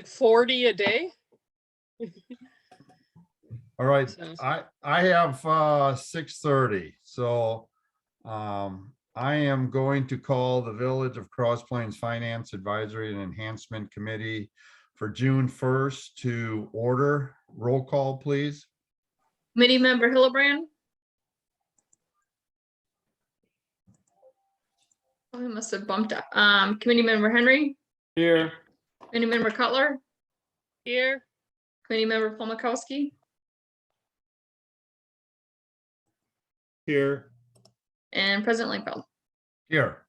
like 40 a day. All right, So, I have 6:30, so I am going to call the Village of Cross Plains Finance Advisory and Enhancement Committee for June 1st to order. Roll call, please. Committee member Hillebrand. Oh, I must have bumped up. Committee member Henry, Here. committee member Cutler, here, committee member Polmakowski, Here. and President Langfeld. Here.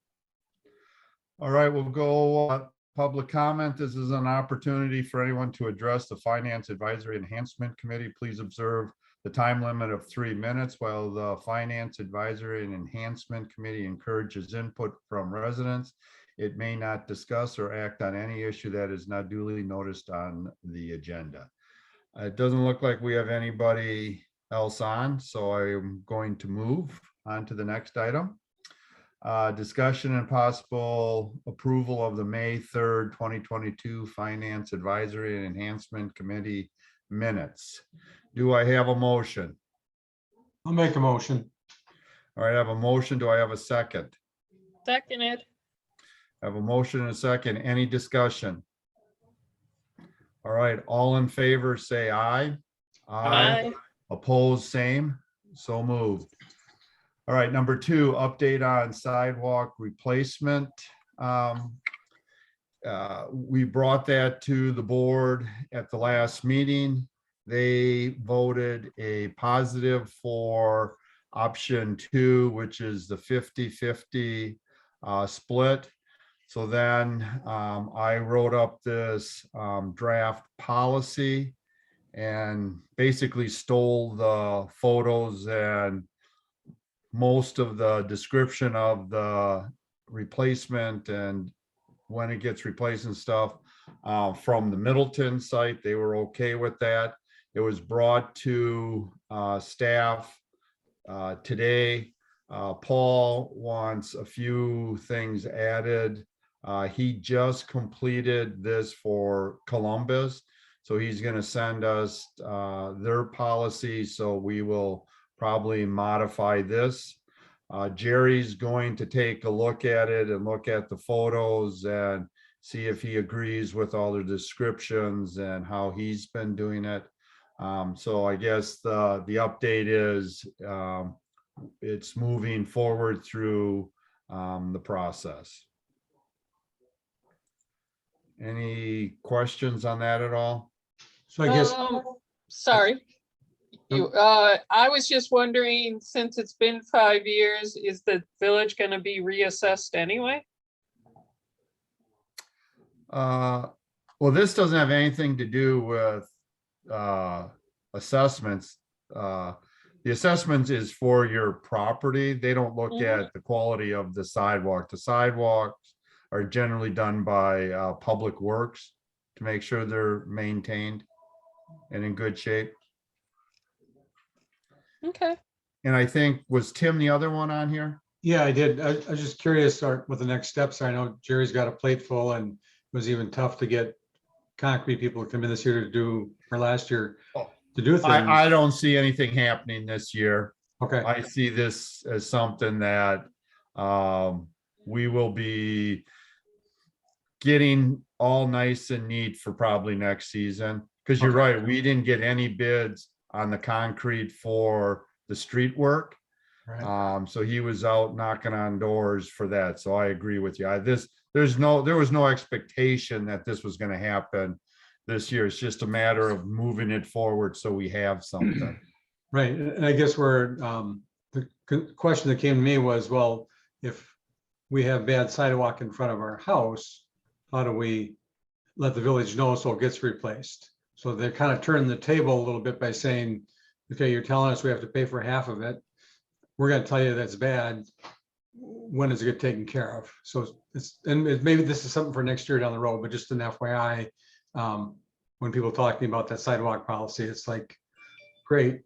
All right, we'll go public comment. This is an opportunity for anyone to address the Finance Advisory Enhancement Committee. Please observe the time limit of 3 minutes while the Finance Advisory and Enhancement Committee encourages input from residents. It may not discuss or act on any issue that is not duly noticed on the agenda. It doesn't look like we have anybody else on, so I'm going to move on to the next item. Discussion and possible approval of the May 3rd, 2022 Finance Advisory and Enhancement Committee minutes. Do I have a motion? I'll make a motion. All right, I have a motion. Do I have a second? seconded. I have a motion and a second. Any discussion? All right, all in favor, say aye. Aye. Opposed, same. So moved. All right, number 2, update on sidewalk replacement. We brought that to the board at the last meeting. They voted a positive for option 2, which is the 50-50 split. So then I wrote up this draft policy and basically stole the photos and most of the description of the replacement and when it gets replaced and stuff from the Middleton site. They were okay with that. It was brought to staff today. Paul wants a few things added. He just completed this for Columbus, so he's going to send us their policy, so we will probably modify this. Jerry's going to take a look at it and look at the photos and see if he agrees with all the descriptions and how he's been doing it. So I guess the update is it's moving forward through the process. Any questions on that at all? So I guess, Sorry. I was just wondering, since it's been 5 years, is the village going to be reassessed anyway? Well, this doesn't have anything to do with assessments. The assessments is for your property. They don't look at the quality of the sidewalk. The sidewalks are generally done by Public Works to make sure they're maintained and in good shape. Okay. And I think, was Tim the other one on here? yeah, I did. I was just curious what the next steps are. I know Jerry's got a plate full and it was even tough to get concrete people to come in this year to do, or last year to do things. I don't see anything happening this year. Okay, I see this as something that we will be getting all nice and neat for probably next season. Because you're Okay. right, we didn't get any bids on the concrete for the street work. right. So he was out knocking on doors for that. So I agree with you. There was no expectation that this was going to happen this year. It's just a matter of moving it forward so we have something. Right, and I guess where the question that came to me was, well, if we have bad sidewalk in front of our house, how do we let the village know so it gets replaced? So they're kind of turning the table a little bit by saying, okay, you're telling us we have to pay for half of it. We're going to tell you that's bad. When does it get taken care of? So maybe this is something for next year down the road, but just an FYI, when people talk to me about that sidewalk policy, it's like, great.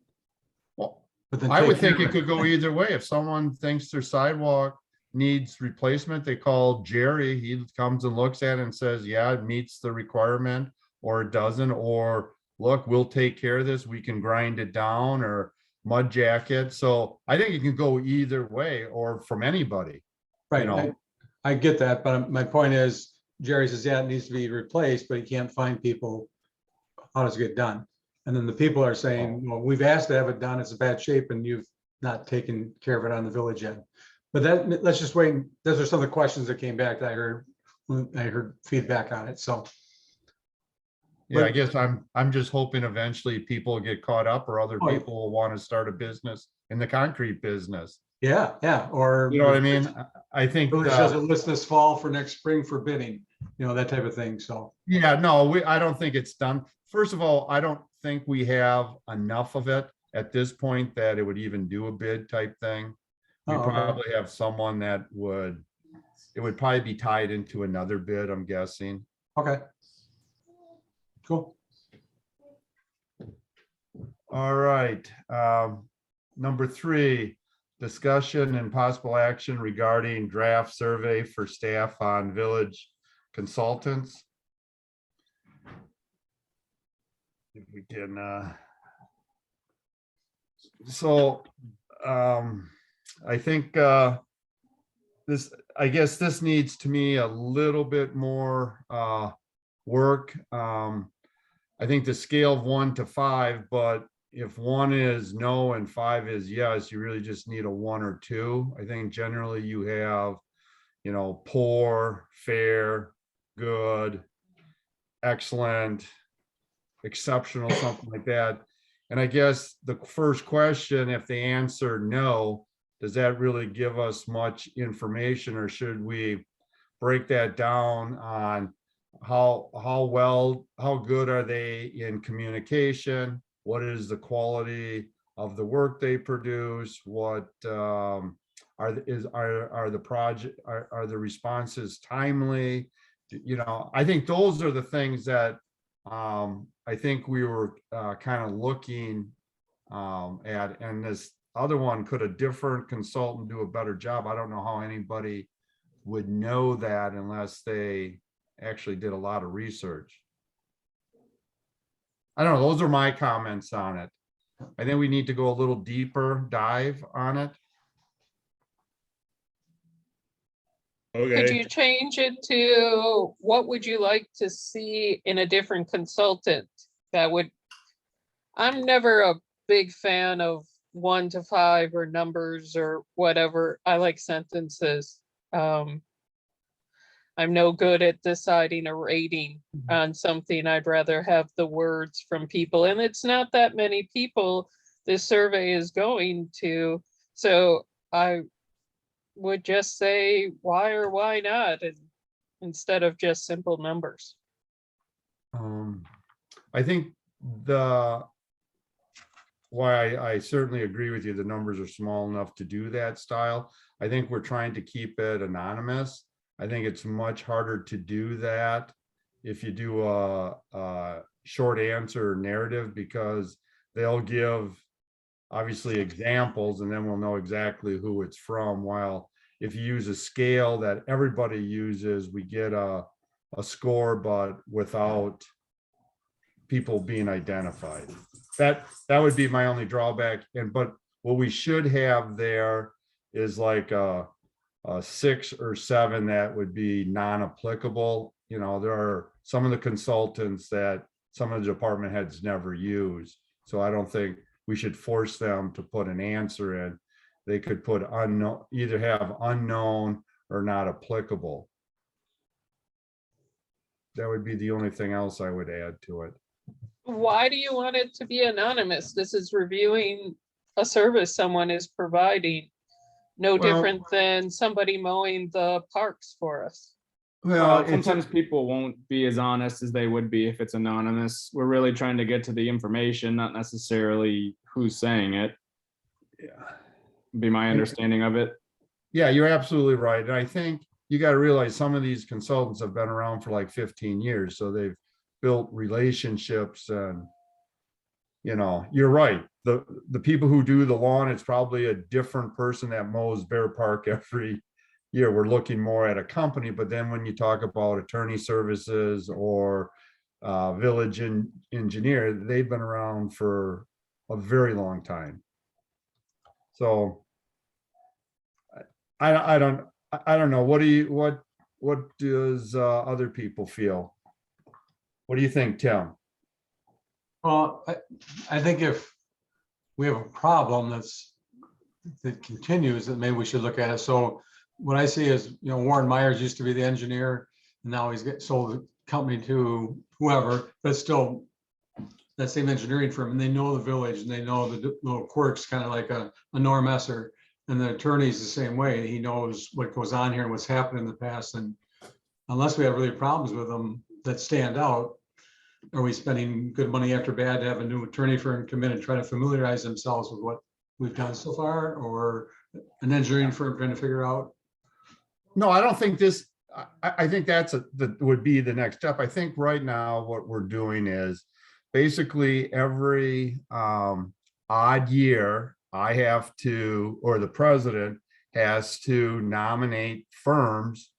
Well, But then I would take care think of it could go either way. If someone thinks their sidewalk needs replacement, they call Jerry. He comes and looks at it and says, yeah, it meets the requirement. or it doesn't, or look, we'll take care of this, we can grind it down, or mud jacket. So I think it can go either way, or from anybody. Right, know. I get that, but my point is, Jerry says, yeah, it needs to be replaced, but he can't find people. How does it get done? And then the people are saying, well, we've asked to have it done, it's in bad shape, and you've not taken care of it on the village end. But that, let's just wait. Those are some of the questions that came back that I heard when I heard feedback on it, so. Yeah, I guess I'm just hoping eventually people get caught up, or other Oh, yeah. people will want to start a business in the concrete business. Yeah, or. You know what I mean? I think, Village doesn't list this fall for next spring for bidding, that type of thing, so. yeah, no, I don't think it's done. First of all, I don't think we have enough of it at this point that it would even do a bid type thing. We Oh, okay. probably have someone that it would probably be tied into another bid, I'm guessing. Okay. Cool. All right. Number 3, discussion and possible action regarding draft survey for staff on village consultants. If we can, I think I guess this needs to me a little bit more work. I think the scale of 1 to 5, but if 1 is no and 5 is yes, you really just need a 1 or 2. I think generally you have, poor, fair, good, excellent, exceptional, something like that. And I guess the first question, if they answer no, does that really give us much information, or should we break that down on how good are they in communication? What is the quality of the work they produce? What are the responses timely? I think those are the things that I think we were kind of looking at, and this other one, could a different consultant do a better job? I don't know how anybody would know that unless they actually did a lot of research. I don't know. Those are my comments on it. I think we need to go a little deeper dive on it. Could you change it to what would you like to see in a different consultant? I'm never a big fan of 1 to 5 or numbers or whatever. I like sentences. I'm no good at deciding a rating on something. I'd rather have the words from people, and it's not that many people this survey is going to. So I would just say why or why not, and instead of just simple numbers. I think why I certainly agree with you, the numbers are small enough to do that style. I think we're trying to keep it anonymous. I think it's much harder to do that if you do a short answer narrative, because they'll give obviously examples and then we'll know exactly who it's from. While if you use a scale that everybody uses, we get a score, but without people being identified. That would be my only drawback. But what we should have there is like a 6 or 7 that would be non-applicable. There are some of the consultants that some of the department heads never use. So I don't think we should force them to put an answer in. They could put unknown, either have unknown or not applicable. That would be the only thing else I would add to it. Why do you want it to be anonymous? This is reviewing a service someone is providing. No different than somebody mowing the parks for us. Well, sometimes people won't be as honest as they would be if it's anonymous. We're really trying to get to the information, not necessarily who's saying it. Yeah, be my understanding of it. Yeah, you're absolutely right. And I think you got to realize some of these consultants have been around for like 15 years. So they've built relationships, and you're right. The people who do the lawn, it's probably a different person that mows Bear Park every year. We're looking more at a company, but then when you talk about attorney services or village engineer, they've been around for a very long time. So I don't know. What does other people feel? What do you think, Tim? Well, I think if we have a problem that continues, then maybe we should look at it. So what I see is, Warren Myers used to be the engineer, and now he's sold the company to whoever, but still that same engineering firm, and they know the village and they know the little quirks, kind of like a Norm Esser. And the attorney's the same way. He knows what goes on here and what's happened in the past. And unless we have really problems with them that stand out, are we spending good money after bad to have a new attorney firm come in and try to familiarize themselves with what we've done so far, or an engineering firm trying to figure out? No, I don't think this, I think that would be the next step. I think right now what we're doing is basically every odd year, I have to, or the president has to nominate firms,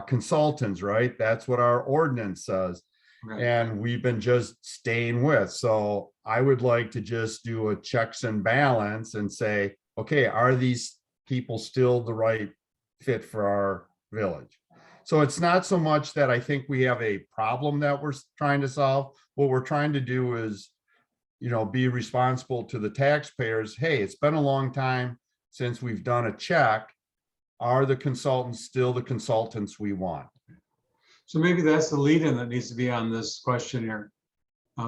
consultants, right? That's what our ordinance says. Right. And we've been just staying with. So I would like to just do a checks and balance and say, okay, are these people still the right fit for our village? So it's not so much that I think we have a problem that we're trying to solve. What we're trying to do is, be responsible to the taxpayers. Hey, it's been a long time since we've done a check. Are the consultants still the consultants we want? So maybe that's the lead-in that needs to be on this questionnaire,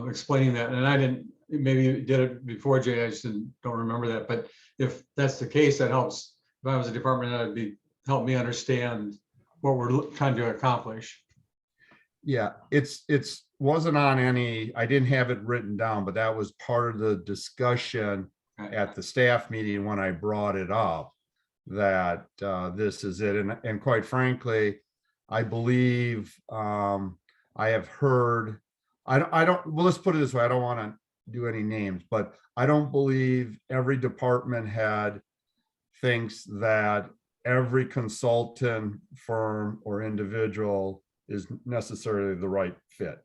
explaining that. And I didn't, maybe you did it before, Jay, I just don't remember that. But if that's the case, that helps. If I was a department, that would help me understand what we're trying to accomplish. Yeah, it's wasn't on any, I didn't have it written down, but that was part of the discussion at the staff meeting when I brought it up, that this is it. And quite frankly, I believe I have heard, I don't, well, let's put it this way. I don't want to do any names, but I don't believe every department head thinks that every consultant firm or individual is necessarily the right fit.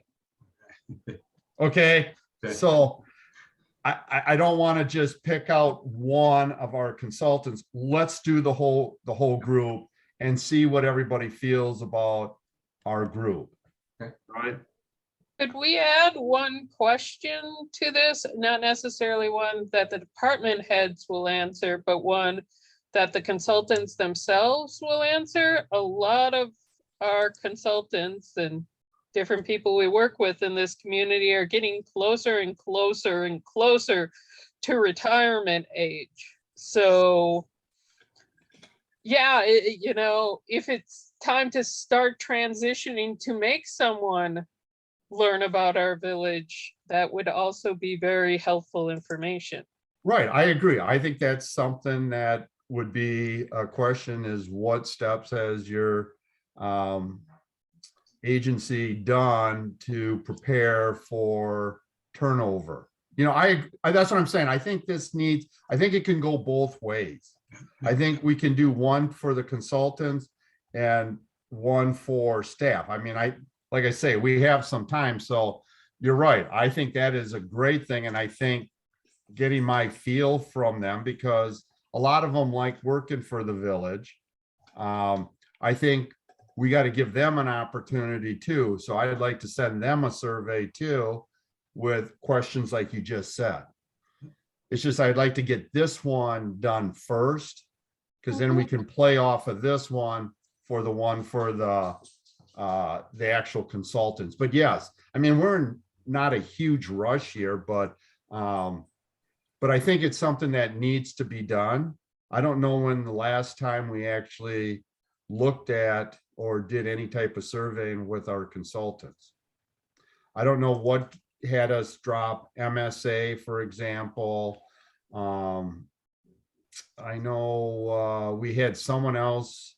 Okay, so I don't want to just pick out one of our consultants. Let's do the whole group and see what everybody feels about our group. Okay. Right? Could we add one question to this? Not necessarily one that the department heads will answer, but one that the consultants themselves will answer. A lot of our consultants and different people we work with in this community are getting closer and closer and closer to retirement age. So yeah, if it's time to start transitioning to make someone learn about our village, that would also be very helpful information. Right, I agree. I think that's something that would be a question, is what steps has your agency done to prepare for turnover? That's what I'm saying. I think I think it can go both ways. I think we can do one for the consultants and one for staff. I mean, like I say, we have some time, so you're right. I think that is a great thing. And I think getting my feel from them, because a lot of them like working for the village. I think we got to give them an opportunity too. So I'd like to send them a survey too, with questions like you just said. It's just, I'd like to get this one done first, because then we can play off of this one for the actual consultants. But yes, I mean, we're in not a huge rush here, but I think it's something that needs to be done. I don't know when the last time we actually looked at or did any type of surveying with our consultants. I don't know what had us drop MSA, for example. I know we had someone else,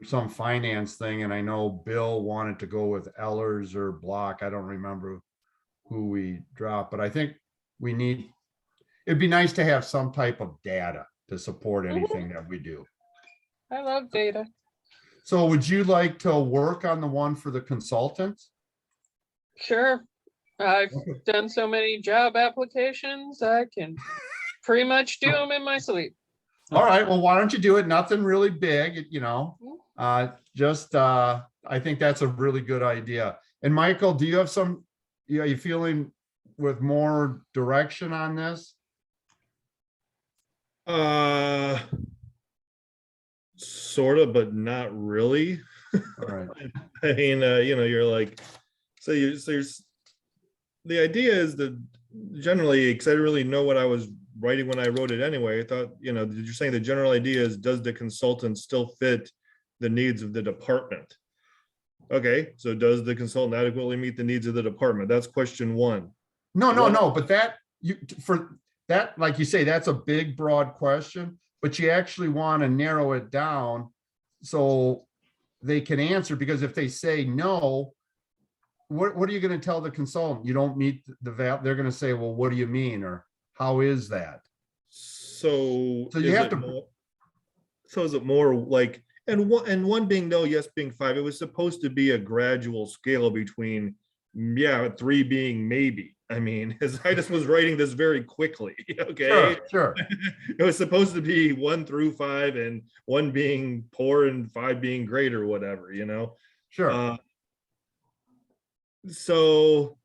some finance thing, and I know Bill wanted to go with Ellers or Block. I don't remember who we dropped, but I think it'd be nice to have some type of data to support anything that we do. I love data. So would you like to work on the one for the consultants? Sure. I've Okay. done so many job applications, I can pretty much do them in my sleep. All right, well, why don't you do it? Nothing really big, you know, I think that's a really good idea. And Michael, do you have some, are you feeling with more direction on this? Sort of, but not really. All right, I mean, you're like, so there's, the idea is that generally, because I didn't really know what I was writing when I wrote it anyway, I thought, you're saying the general idea is, does the consultant still fit the needs of the department? Okay, so does the consultant adequately meet the needs of the department? That's question one. no, but that, for that, like you say, that's a big, broad question, but you actually want to narrow it down so they can answer, because if they say no, what are you going to tell the consultant? You don't meet the val, they're going to say, well, what do you mean? Or how is that? So So you is have it to- more- so is it more like, and one being no, yes being 5, it was supposed to be a gradual scale between, yeah, 3 being maybe. I mean, as I just was writing this very quickly, okay? Sure. It was supposed to be 1 through 5 and 1 being poor and 5 being great or whatever, Sure. So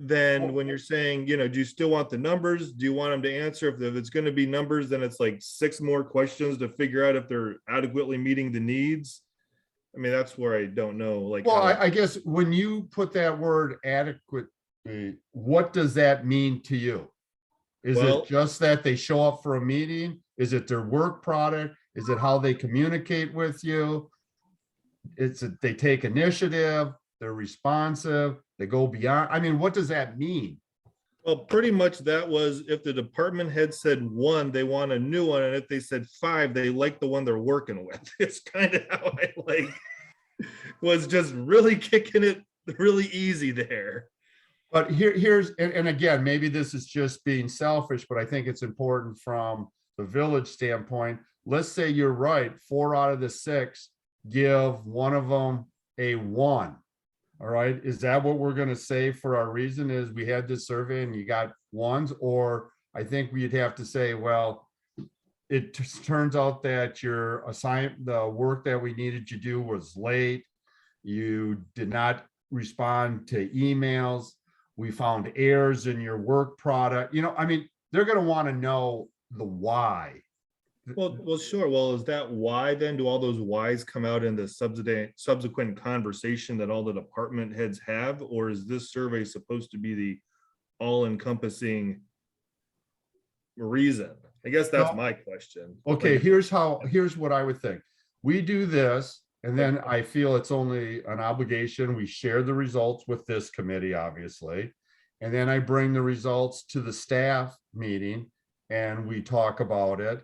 then when you're saying, do you still want the numbers? Do you want them to answer? If it's going to be numbers, then it's like 6 more questions to figure out if they're adequately meeting the needs. I mean, that's where I don't know, like, Well, how- I guess when you put that word adequate, what does that mean to you? Is Well- it just that they show up for a meeting? Is it their work product? Is it how they communicate with you? It's that they take initiative, they're responsive, they go beyond. I mean, what does that mean? well, pretty much that was, if the department head said 1, they want a new one, and if they said 5, they like the one they're working with. It's kind of how I was just really kicking it really easy there. But here's, and again, maybe this is just being selfish, but I think it's important from the village standpoint. Let's say you're right, 4 out of the 6 give one of them a 1. All right, is that what we're gonna say for our reason is we had this survey and you got 1s? Or I think we'd have to say, well, it turns out that your the work that we needed you to do was late. You did not respond to emails. We found errors in your work product. I mean, they're gonna want to know the why. Well, sure. Well, is that why then? Do all those whys come out in the subsequent conversation that all the department heads have? Or is this survey supposed to be the all-encompassing reason? I guess that's No. my question. Okay, Like, here's what I would think. We do this, and then I feel it's only an obligation. We share the results with this committee, obviously. And then I bring the results to the staff meeting and we talk about it.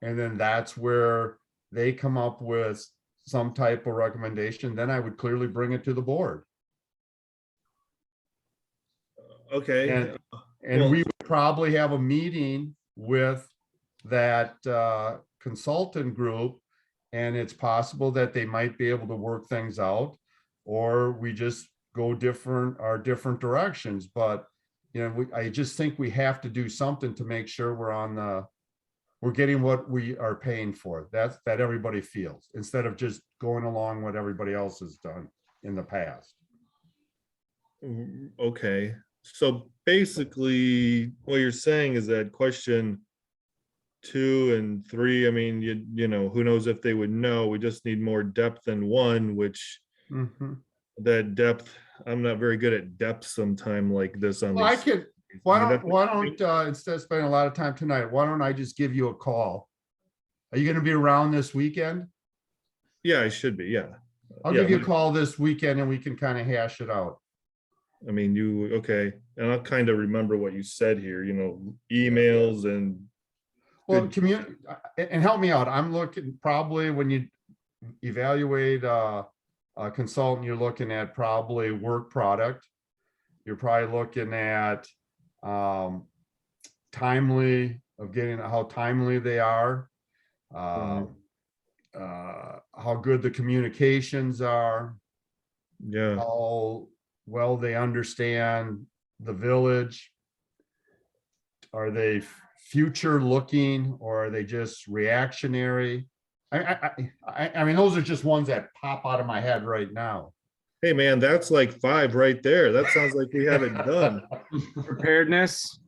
And then that's where they come up with some type of recommendation. Then I would clearly bring it to the board. okay. And Well- we would probably have a meeting with that consultant group. And it's possible that they might be able to work things out, or we just go our different directions. But, I just think we have to do something to make sure we're getting what we are paying for. That everybody feels, instead of just going along what everybody else has done in the past. Okay, so basically what you're saying is that question 2 and 3, I mean, who knows if they would know, we just need more depth than 1, which Mhm. that depth, I'm not very good at depth sometime like this on Well, I these. could, why don't, instead of spending a lot of time tonight, why don't I just give you a call? Are you gonna be around this weekend? Yeah, I should be, yeah. I'll Yeah, give you a call this weekend and we can kind of hash it out. I mean, okay, and I'll kind of remember what you said here, emails and. Well, Good. and help me out. I'm looking, probably when you evaluate a consultant, you're looking at probably work product. You're probably looking at timely of getting how timely they are. How good the communications are, Yeah, how well they understand the village? Are they future looking or are they just reactionary? I mean, those are just ones that pop out of my head right now. Hey, man, that's like 5 right there. That sounds like we have it done. Preparedness,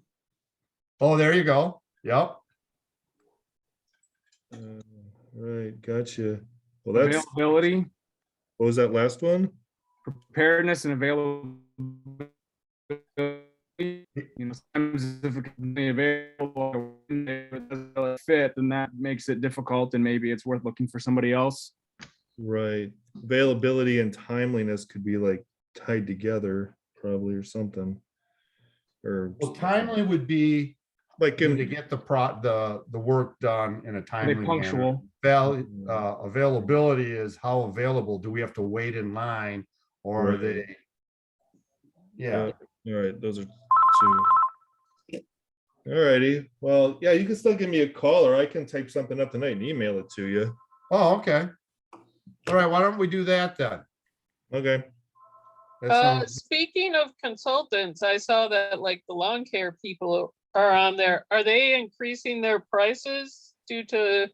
Oh, there you go. Yep. Right, gotcha. Well, that's, availability, what was that last one? preparedness and availability. You know, sometimes if it can be available, if it doesn't really fit, then that makes it difficult and maybe it's worth looking for somebody else. Right. Availability and timeliness could be like tied together probably or something. Or Well, timely would be like to in, get the work done in a Are they timely manner. punctual? Availability is how available, do we have to wait in line or are Right. they? Yeah, all right, those are 2. All righty. Well, yeah, you can still give me a call or I can type something up tonight and email it to you. oh, okay. All right, why don't we do that then? Okay. That sounds, Speaking of consultants, I saw that like the lawn care people are on there. Are they increasing their prices due to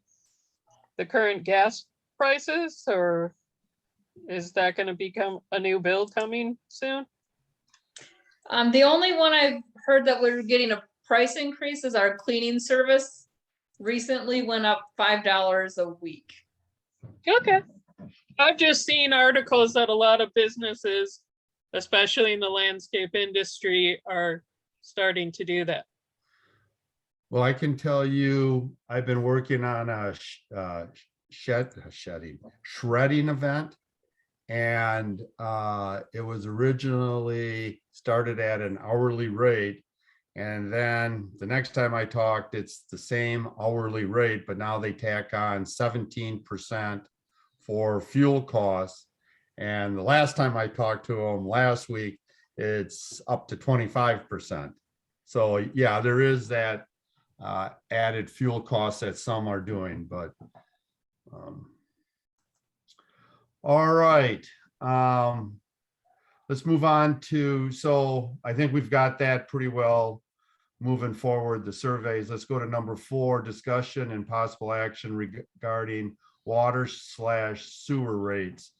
the current gas prices, or is that gonna become a new bill coming soon? The only one I've heard that we're getting a price increase is our cleaning service. Recently went up $5 a week. Okay. I've just seen articles that a lot of businesses, especially in the landscape industry, are starting to do that. well, I can tell you, I've been working on a shredding event. And it was originally started at an hourly rate. And then the next time I talked, it's the same hourly rate, but now they tack on 17% for fuel costs. And the last time I talked to them last week, it's up to 25%. So yeah, there is that added fuel costs that some are doing, but all right. Let's move on to, so I think we've got that pretty well moving forward, the surveys. Let's go to number 4, discussion and possible action regarding water/sewer rates.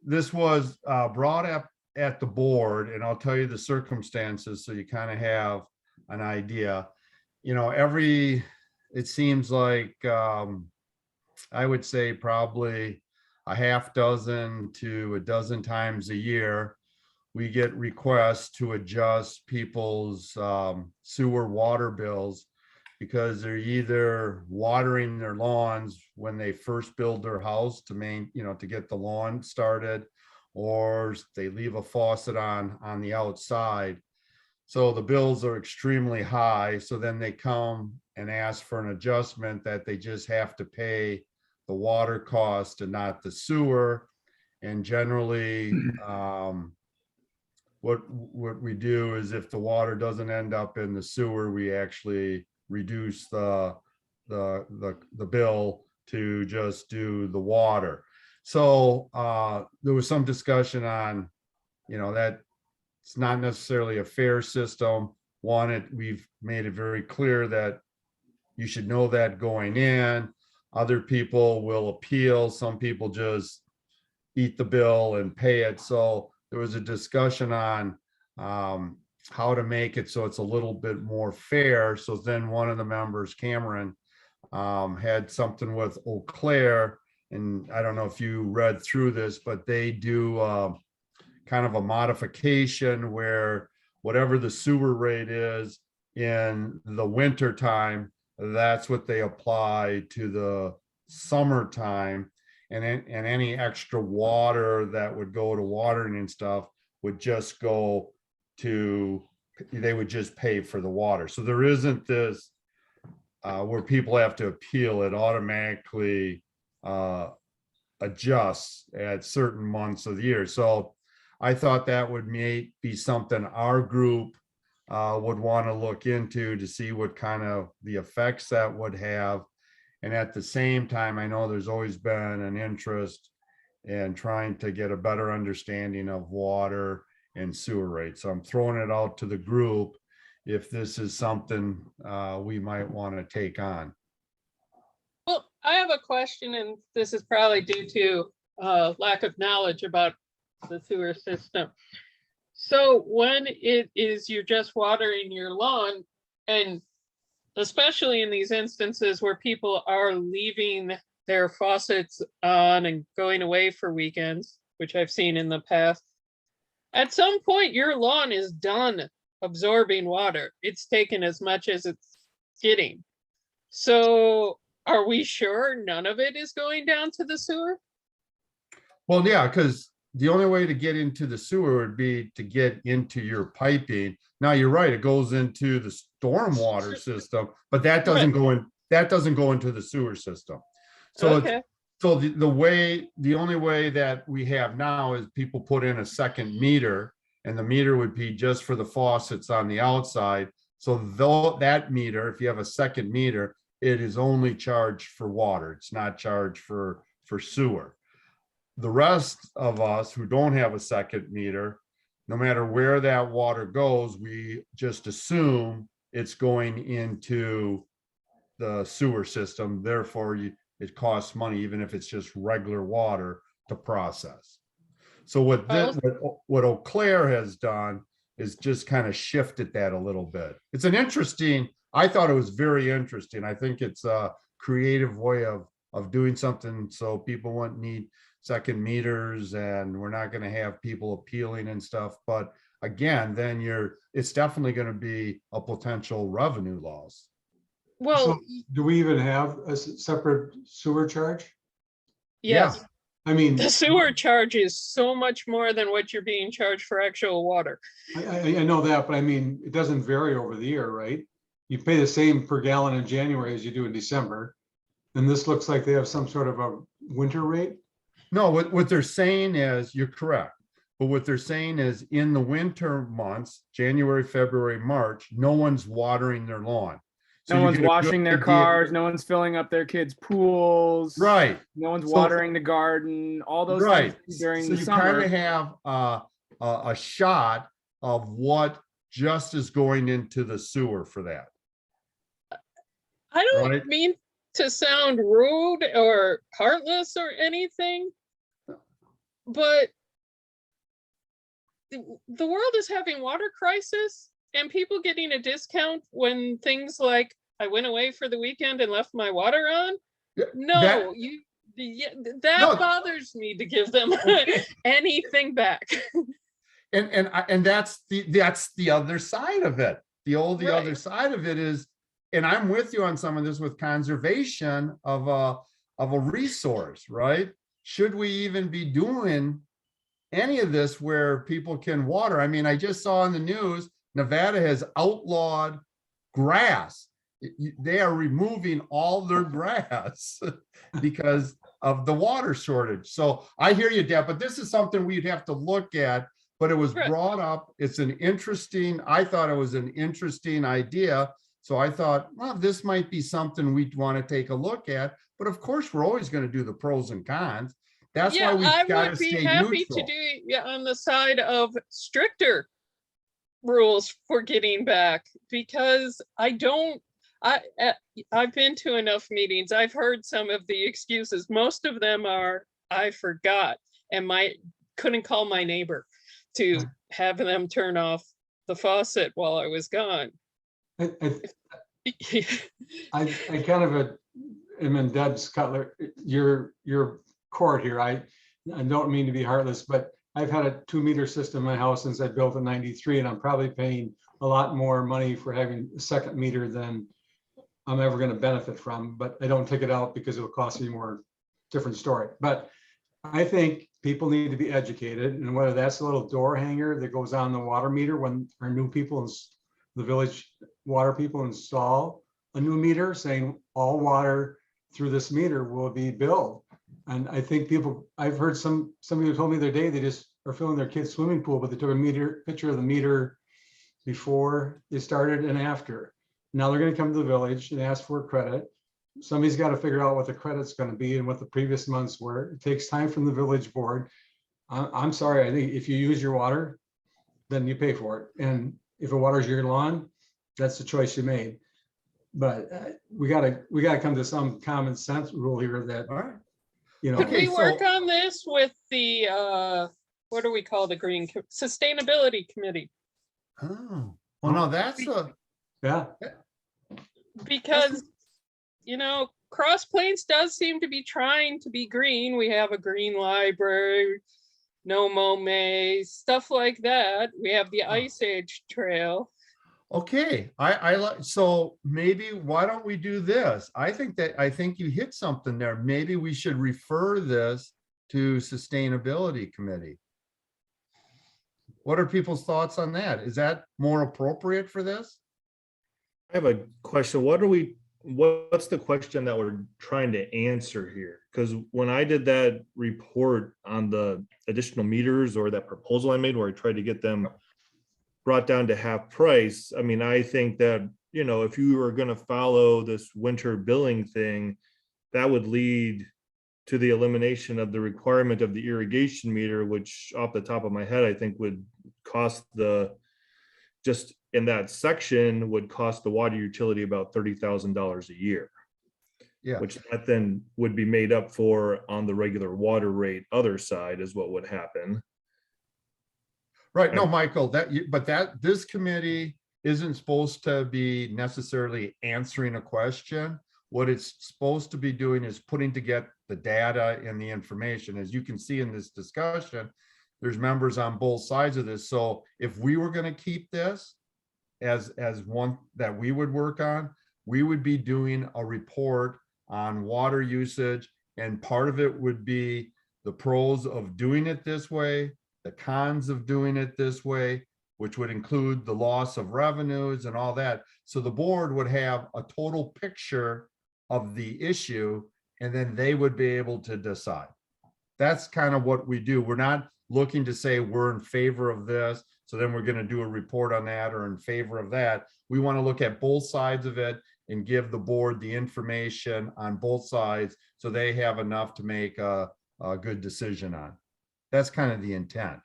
This was brought up at the board, and I'll tell you the circumstances so you kind of have an idea. You know, it seems like I would say probably a half dozen to a dozen times a year, we get requests to adjust people's sewer water bills because they're either watering their lawns when they first build their house to get the lawn started, or they leave a faucet on the outside. So the bills are extremely high. So then they come and ask for an adjustment that they just have to pay the water cost and not the sewer. And generally, what we do is if the water doesn't end up in the sewer, we actually reduce the bill to just do the water. So there was some discussion on, that it's not necessarily a fair system. One, we've made it very clear that you should know that going in. Other people will appeal. Some people just eat the bill and pay it. So there was a discussion on how to make it so it's a little bit more fair. So then one of the members, Cameron, had something with Eau Claire, and I don't know if you read through this, but they do kind of a modification where whatever the sewer rate is in the winter time, that's what they apply to the summertime. And any extra water that would go to watering and stuff would just go to, they would just pay for the water. So there isn't this where people have to appeal. It automatically adjusts at certain months of the year. So I thought that would be something our group would want to look into to see what kind of the effects that would have. And at the same time, I know there's always been an interest and trying to get a better understanding of water and sewer rates. So I'm throwing it out to the group if this is something we might want to take on. Well, I have a question, and this is probably due to lack of knowledge about the sewer system. So when it is you're just watering your lawn, and especially in these instances where people are leaving their faucets on and going away for weekends, which I've seen in the past, at some point your lawn is done absorbing water. It's taken as much as it's getting. So are we sure none of it is going down to the sewer? Well, yeah, because the only way to get into the sewer would be to get into your piping. Now, you're right, it goes into the stormwater system, but that doesn't go in, that doesn't go into the sewer system. So it's, Okay, so the only way that we have now is people put in a second meter, and the meter would be just for the faucets on the outside. So though that meter, if you have a second meter, it is only charged for water. It's not charged for sewer. The rest of us who don't have a second meter, no matter where that water goes, we just assume it's going into the sewer system. Therefore, it costs money, even if it's just regular water to process. So what Eau Claire has done is just kind of shifted that a little bit. It's an interesting, I thought it was very interesting. I think it's a creative way of doing something so people won't need second meters, and we're not going to have people appealing and stuff. But again, then it's definitely going to be a potential revenue loss. well, So do we even have a separate sewer charge? yes, I mean, the sewer charge is so much more than what you're being charged for actual water. I know that, but I mean, it doesn't vary over the year, right? You pay the same per gallon in January as you do in December. And this looks like they have some sort of a winter rate. No, what they're saying is, you're correct. But what they're saying is, in the winter months, January, February, March, no one's watering their lawn. So No you one's get a good washing their idea- cars. No one's filling up their kids' pools. Right. No one's So- watering the garden. All those Right. things during So the you kind summer. of have a shot of what just is going into the sewer for that. I don't Right. mean to sound rude or heartless or anything, but the world is having water crisis, and people getting a discount when things like I went away for the weekend and left my water on. Yeah, No, that No. bothers me to give them anything back. And that's the other side of it. The Right. other side of it is, and I'm with you on some of this with conservation of a resource, right? Should we even be doing any of this where people can water? I mean, I just saw in the news, Nevada has outlawed grass. They are removing all their grass because of the water shortage. So I hear you, Deb, but this is something we'd have to look at. But it was Right. brought up. I thought it was an interesting idea. So I thought, well, this might be something we'd want to take a look at. But of course, we're always going to do the pros and cons. That's why we I got to would be stay happy neutral. to do on the side of stricter rules for getting back, because I've been to enough meetings. I've heard some of the excuses. Most of them are, I forgot, and couldn't call my neighbor to have them turn off the faucet while I was gone. I kind of am in Deb's Cutler, your court here. I don't mean to be heartless, but I've had a 2-meter system in my house since I built in '93, and I'm probably paying a lot more money for having a second meter than I'm ever going to benefit from. But I don't take it out because it'll cost me more. Different story. But I think people need to be educated, and whether that's a little door hanger that goes on the water meter when our new people, the village water people, install a new meter saying all water through this meter will be billed. And I think I've heard somebody who told me the other day they just are filling their kid's swimming pool, but they took a picture of the meter before they started and after. Now they're going to come to the village and ask for a credit. somebody's got to figure out what the credit's going to be and what the previous months were. It takes time from the village board. I'm sorry, I think if you use your water, then you pay for it. And if it waters your lawn, that's the choice you made. But we gotta come to some common sense rule here that, All right. you know, Could Okay, we work so- on this with the, what do we call the Sustainability Committee? Oh, well, no, that's a, yeah, Because, Cross Plains does seem to be trying to be green. We have a green library, no mow May, stuff like that. We have the Ice Age Trail. okay, I like, so maybe why don't we do this? I think you hit something there. Maybe we should refer this to Sustainability Committee. What are people's thoughts on that? Is that more appropriate for this? I have a question. What's the question that we're trying to answer here? Because when I did that report on the additional meters or that proposal I made where I tried to get them brought down to half price, I mean, I think that, if you were going to follow this winter billing thing, that would lead to the elimination of the requirement of the irrigation meter, which off the top of my head, I think would cost just in that section would cost the water utility about $30,000 a year. Yeah. Which that then would be made up for on the regular water rate other side is what would happen. Right, no, Michael, this committee isn't supposed to be necessarily answering a question. What it's supposed to be doing is putting together the data and the information. As you can see in this discussion, there's members on both sides of this. So if we were going to keep this as one that we would work on, we would be doing a report on water usage, and part of it would be the pros of doing it this way, the cons of doing it this way, which would include the loss of revenues and all that. So the board would have a total picture of the issue, and then they would be able to decide. That's kind of what we do. We're not looking to say we're in favor of this, so then we're going to do a report on that, or in favor of that. We want to look at both sides of it and give the board the information on both sides so they have enough to make a good decision on. That's kind of the intent.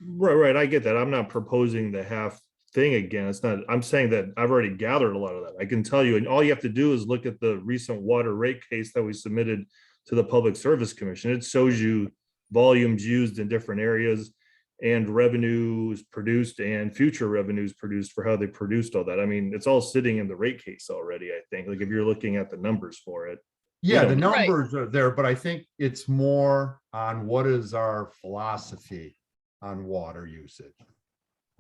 Right. I get that. I'm not proposing the half thing again. It's not, I'm saying that I've already gathered a lot of that. I can tell you, and all you have to do is look at the recent water rate case that we submitted to the Public Service Commission. It shows you volumes used in different areas and revenues produced and future revenues produced for how they produced all that. I mean, it's all sitting in the rate case already, I think, like if you're looking at the numbers for it. Yeah, the Right. numbers are there, but I think it's more on what is our philosophy on water usage.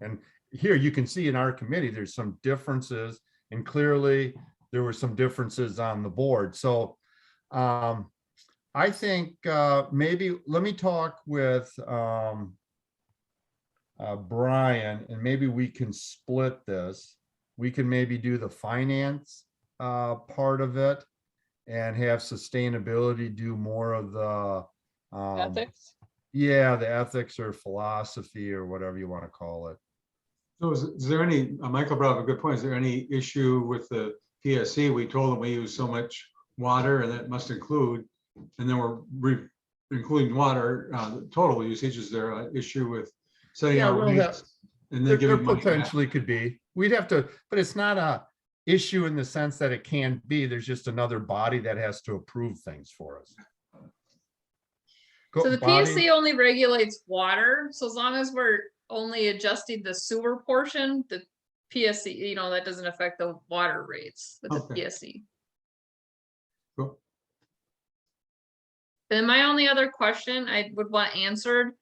And here you can see in our committee, there's some differences, and clearly there were some differences on the board. So I think maybe let me talk with Brian, and maybe we can split this. We can maybe do the finance part of it and have sustainability do more of the Ethics. yeah, the ethics or philosophy or whatever you want to call it. so is there any, Michael brought up a good point. Is there any issue with the PSC? We told them we use so much water and that must include, and then we're including water, total usage. Is there an issue with setting Yeah, out we'll rates and There then giving money back? potentially could be. We'd have to, but it's not a issue in the sense that it can be. There's just another body that has to approve things for us. So the Body- PSC only regulates water, so as long as we're only adjusting the sewer portion, the PSC, that doesn't affect the water rates with the Okay. PSC. Cool. And my only other question I would want answered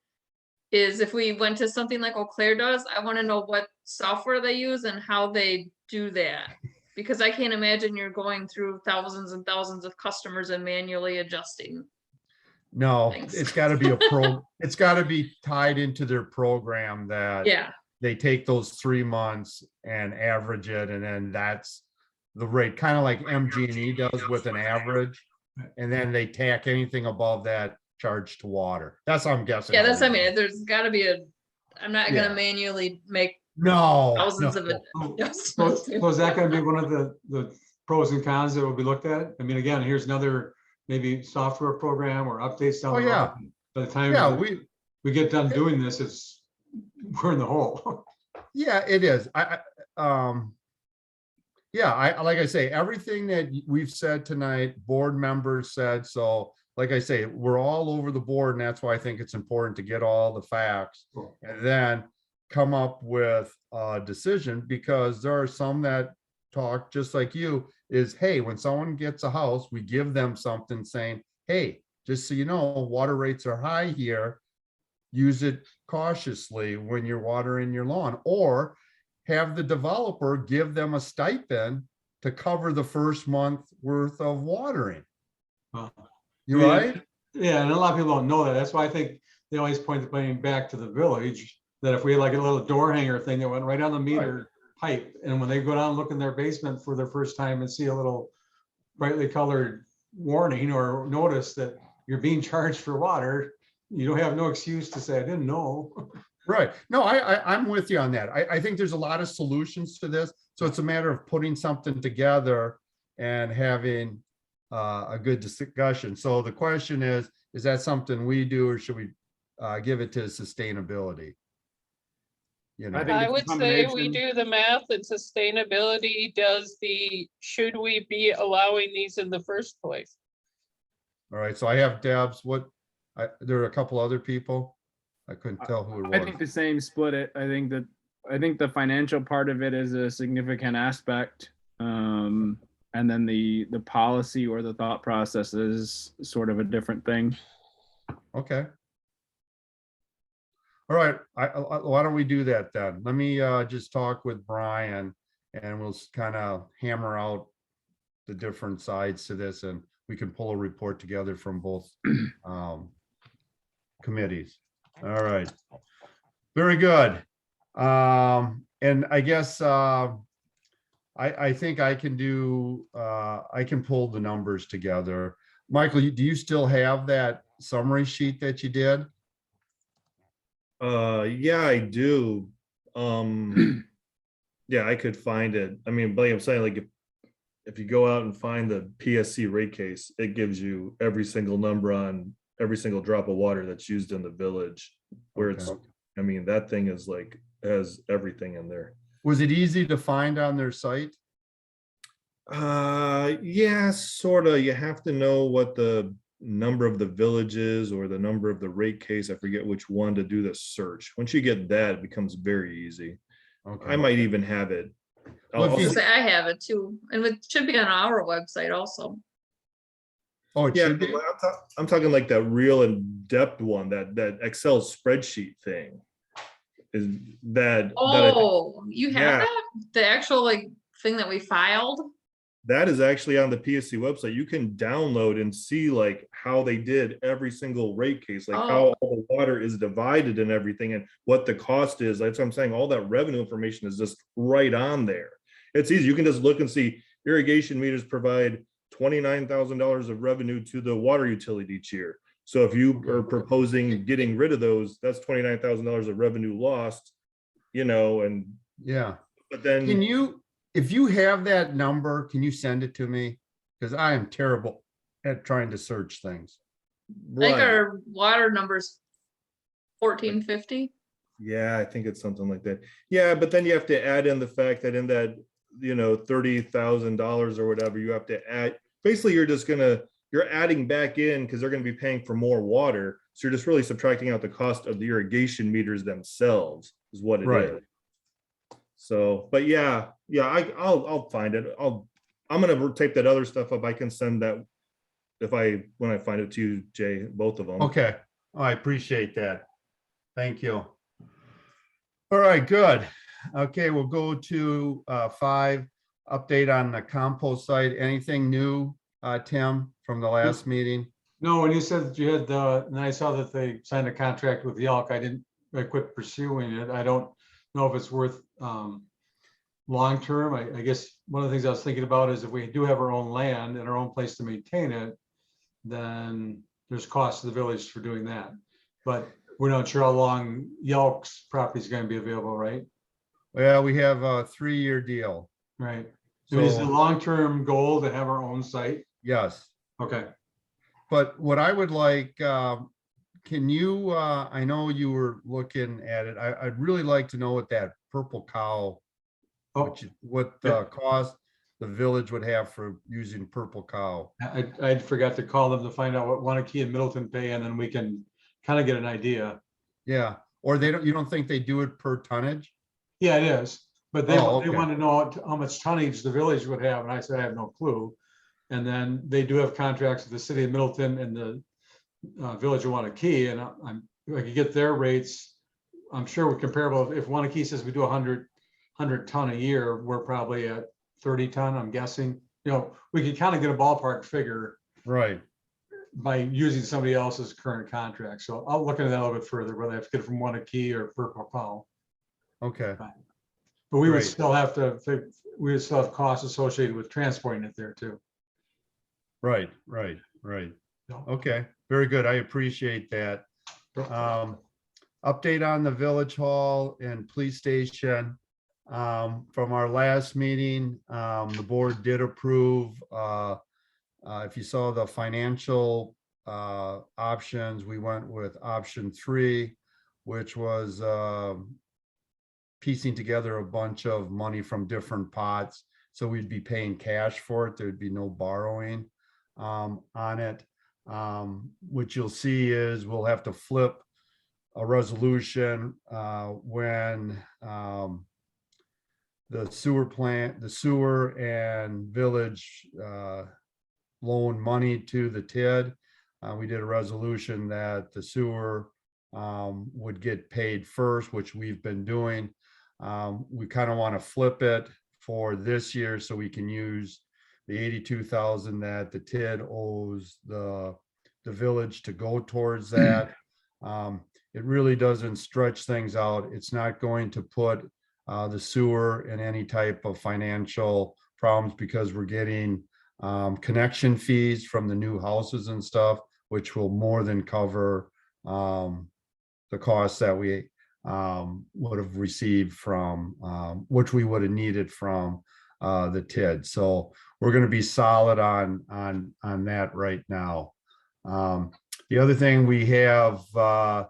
is if we went to something like Eau Claire does, I want to know what software they use and how they do that. Because I can't imagine you're going through thousands and thousands of customers and manually adjusting. No, Thanks. it's got to be it's got to be tied into their program that Yeah, they take those 3 months and average it, and then that's the rate, kind of like MG&E does with an average. And then they tack anything above that charge to water. That's what I'm guessing. yeah, that's, how I they do mean, it. there's gotta be I'm not Yeah. gonna manually make No. thousands no. of So adjustments. is that gonna be one of the pros and cons that will be looked at? I mean, again, here's another maybe software program or updates down Oh, the road. yeah. By the time Yeah, we get done doing this, we're in the hole. yeah, it is. Yeah, like I say, everything that we've said tonight, board members said, so like I say, we're all over the board, and that's why I think it's important to get all the facts Cool. and then come up with a decision, because there are some that talk just like you, is, hey, when someone gets a house, we give them something saying, hey, just so you know, water rates are high here. Use it cautiously when you're watering your lawn, or have the developer give them a stipend to cover the first month worth of watering. Wow. You're Yeah. right? Yeah, and a lot of people don't know that. That's why I think they always point the blame back to the village, that if we had like a little door hanger thing that went right on the meter pipe, and when they go down and look in their basement for their first time and see a little brightly colored warning or notice that you're being charged for water, you don't have no excuse to say, I didn't know. Right. No, I'm with you on that. I think there's a lot of solutions to this. So it's a matter of putting something together and having a good discussion. So the question is that something we do, or should we give it to sustainability? You know, I think I it's a would say we combination. do the math and sustainability should we be allowing these in the first place? all right. So I have Deb's, there are a couple other people. I couldn't tell who I it think was. the same split it. I think the financial part of it is a significant aspect. And then the policy or the thought process is sort of a different thing. Okay. All right, why don't we do that then? Let me just talk with Brian, and we'll kind of hammer out the different sides to this, and we can pull a report together from both committees. All right. Very good. And I guess I think I can I can pull the numbers together. Michael, do you still have that summary sheet that you did? Yeah, I do. Yeah, I could find it. I mean, but I'm saying, like, if you go out and find the PSC rate case, it gives you every single number on every single drop of water that's used in the village, where it's, Okay. I mean, that thing is like, has everything in there. Was it easy to find on their site? Yeah, sort of. You have to know what the number of the villages or the number of the rate case, I forget which one, to do the search. Once you get that, it becomes very easy. Okay. I might even have it. Well, if I'll you- So I have it too, and it should be on our website also. Oh, it Yeah, should be? I'm talking like that real in-depth one, that Excel spreadsheet thing. Is that Oh, you have Yeah. that? The actual like thing that we filed? that is actually on the PSC website. You can download and see like how they did every single rate case, like how all the water is divided and everything, and what the cost is. That's what I'm saying. All that revenue information is just right on there. It's easy. You can just look and see irrigation meters provide $29,000 of revenue to the water utility each year. So if you are proposing getting rid of those, that's $29,000 of revenue lost, you know, and Yeah. but then Can you, if you have that number, can you send it to me? Because I am terrible at trying to search things. I think right. our water number's 1450. Yeah, I think it's something like that. Yeah, but then you have to add in the fact that in that, you know, $30,000 or whatever, you have to add, basically you're adding back in because they're going to be paying for more water. So you're just really subtracting out the cost of the irrigation meters themselves is what it Right. is. So, but yeah, I'll find it. I'm going to tape that other stuff up. I can send that when I find it to you, Jay, both of them. Okay, I appreciate that. Thank you. All right, good. Okay, we'll go to 5, update on the compost site. Anything new, Tim, from the last meeting? No, when you said that you had, and I saw that they signed a contract with Yelk, I quit pursuing it. I don't know if it's worth long-term. I guess one of the things I was thinking about is if we do have our own land and our own place to maintain it, then there's cost to the village for doing that. But we're not sure how long Yelk's property is going to be available, right? Well, we have a 3-year deal. Right. I mean, is the So, long-term goal to have our own site? yes, Okay, but what I would like, can you, I know you were looking at it. I'd really like to know what that Purple Cow, oh, which, what yeah. the cost the village would have for using Purple Cow. I forgot to call them to find out what Wanakee and Middleton pay, and then we can kind of get an idea. Yeah, or you don't think they do it per tonnage? Yeah, it is, but they Oh, okay. want to know how much tonnage the village would have, and I said, I have no clue. And then they do have contracts with the city of Middleton and the village of Wanakee, and if I could get their rates, I'm sure we're comparable. If Wanakee says we do 100 ton a year, we're probably at 30 ton, I'm guessing. You know, we could kind of get a ballpark figure Right, by using somebody else's current contract. So I'll look into that a little bit further, whether I have to get it from Wanakee or Purple Cow. okay, But we would Right. still have to, we would still have costs associated with transporting it there too. right. No. Okay, very good. I appreciate that. Update on the village hall and police station. From our last meeting, the board did approve, if you saw the financial options, we went with option 3, which was piecing together a bunch of money from different pots. So we'd be paying cash for it. There'd be no borrowing on it. What you'll see is we'll have to flip a resolution when the sewer and village loan money to the TID. We did a resolution that the sewer would get paid first, which we've been doing. We kind of want to flip it for this year so we can use the 82,000 that the TID owes the village to go towards that. It really doesn't stretch things out. It's not going to put the sewer in any type of financial problems because we're getting connection fees from the new houses and stuff, which will more than cover the costs that we would have received from, which we would have needed from the TID. So we're going to be solid on that right now. The other thing, we have a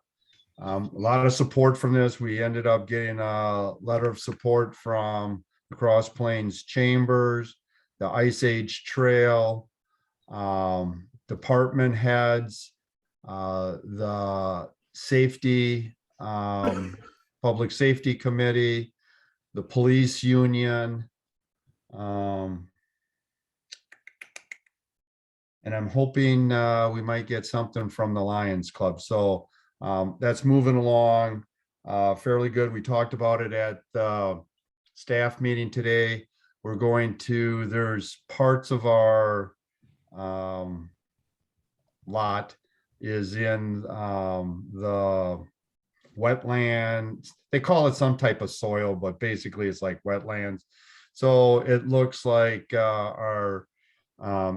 lot of support from this. We ended up getting a letter of support from the Cross Plains Chambers, the Ice Age Trail, department heads, the safety, public safety committee, the police union. And I'm hoping we might get something from the Lions Club. So that's moving along fairly good. We talked about it at the staff meeting today. We're going to, there's parts of our lot is in the wetland. They call it some type of soil, but basically it's like wetlands. So it looks like our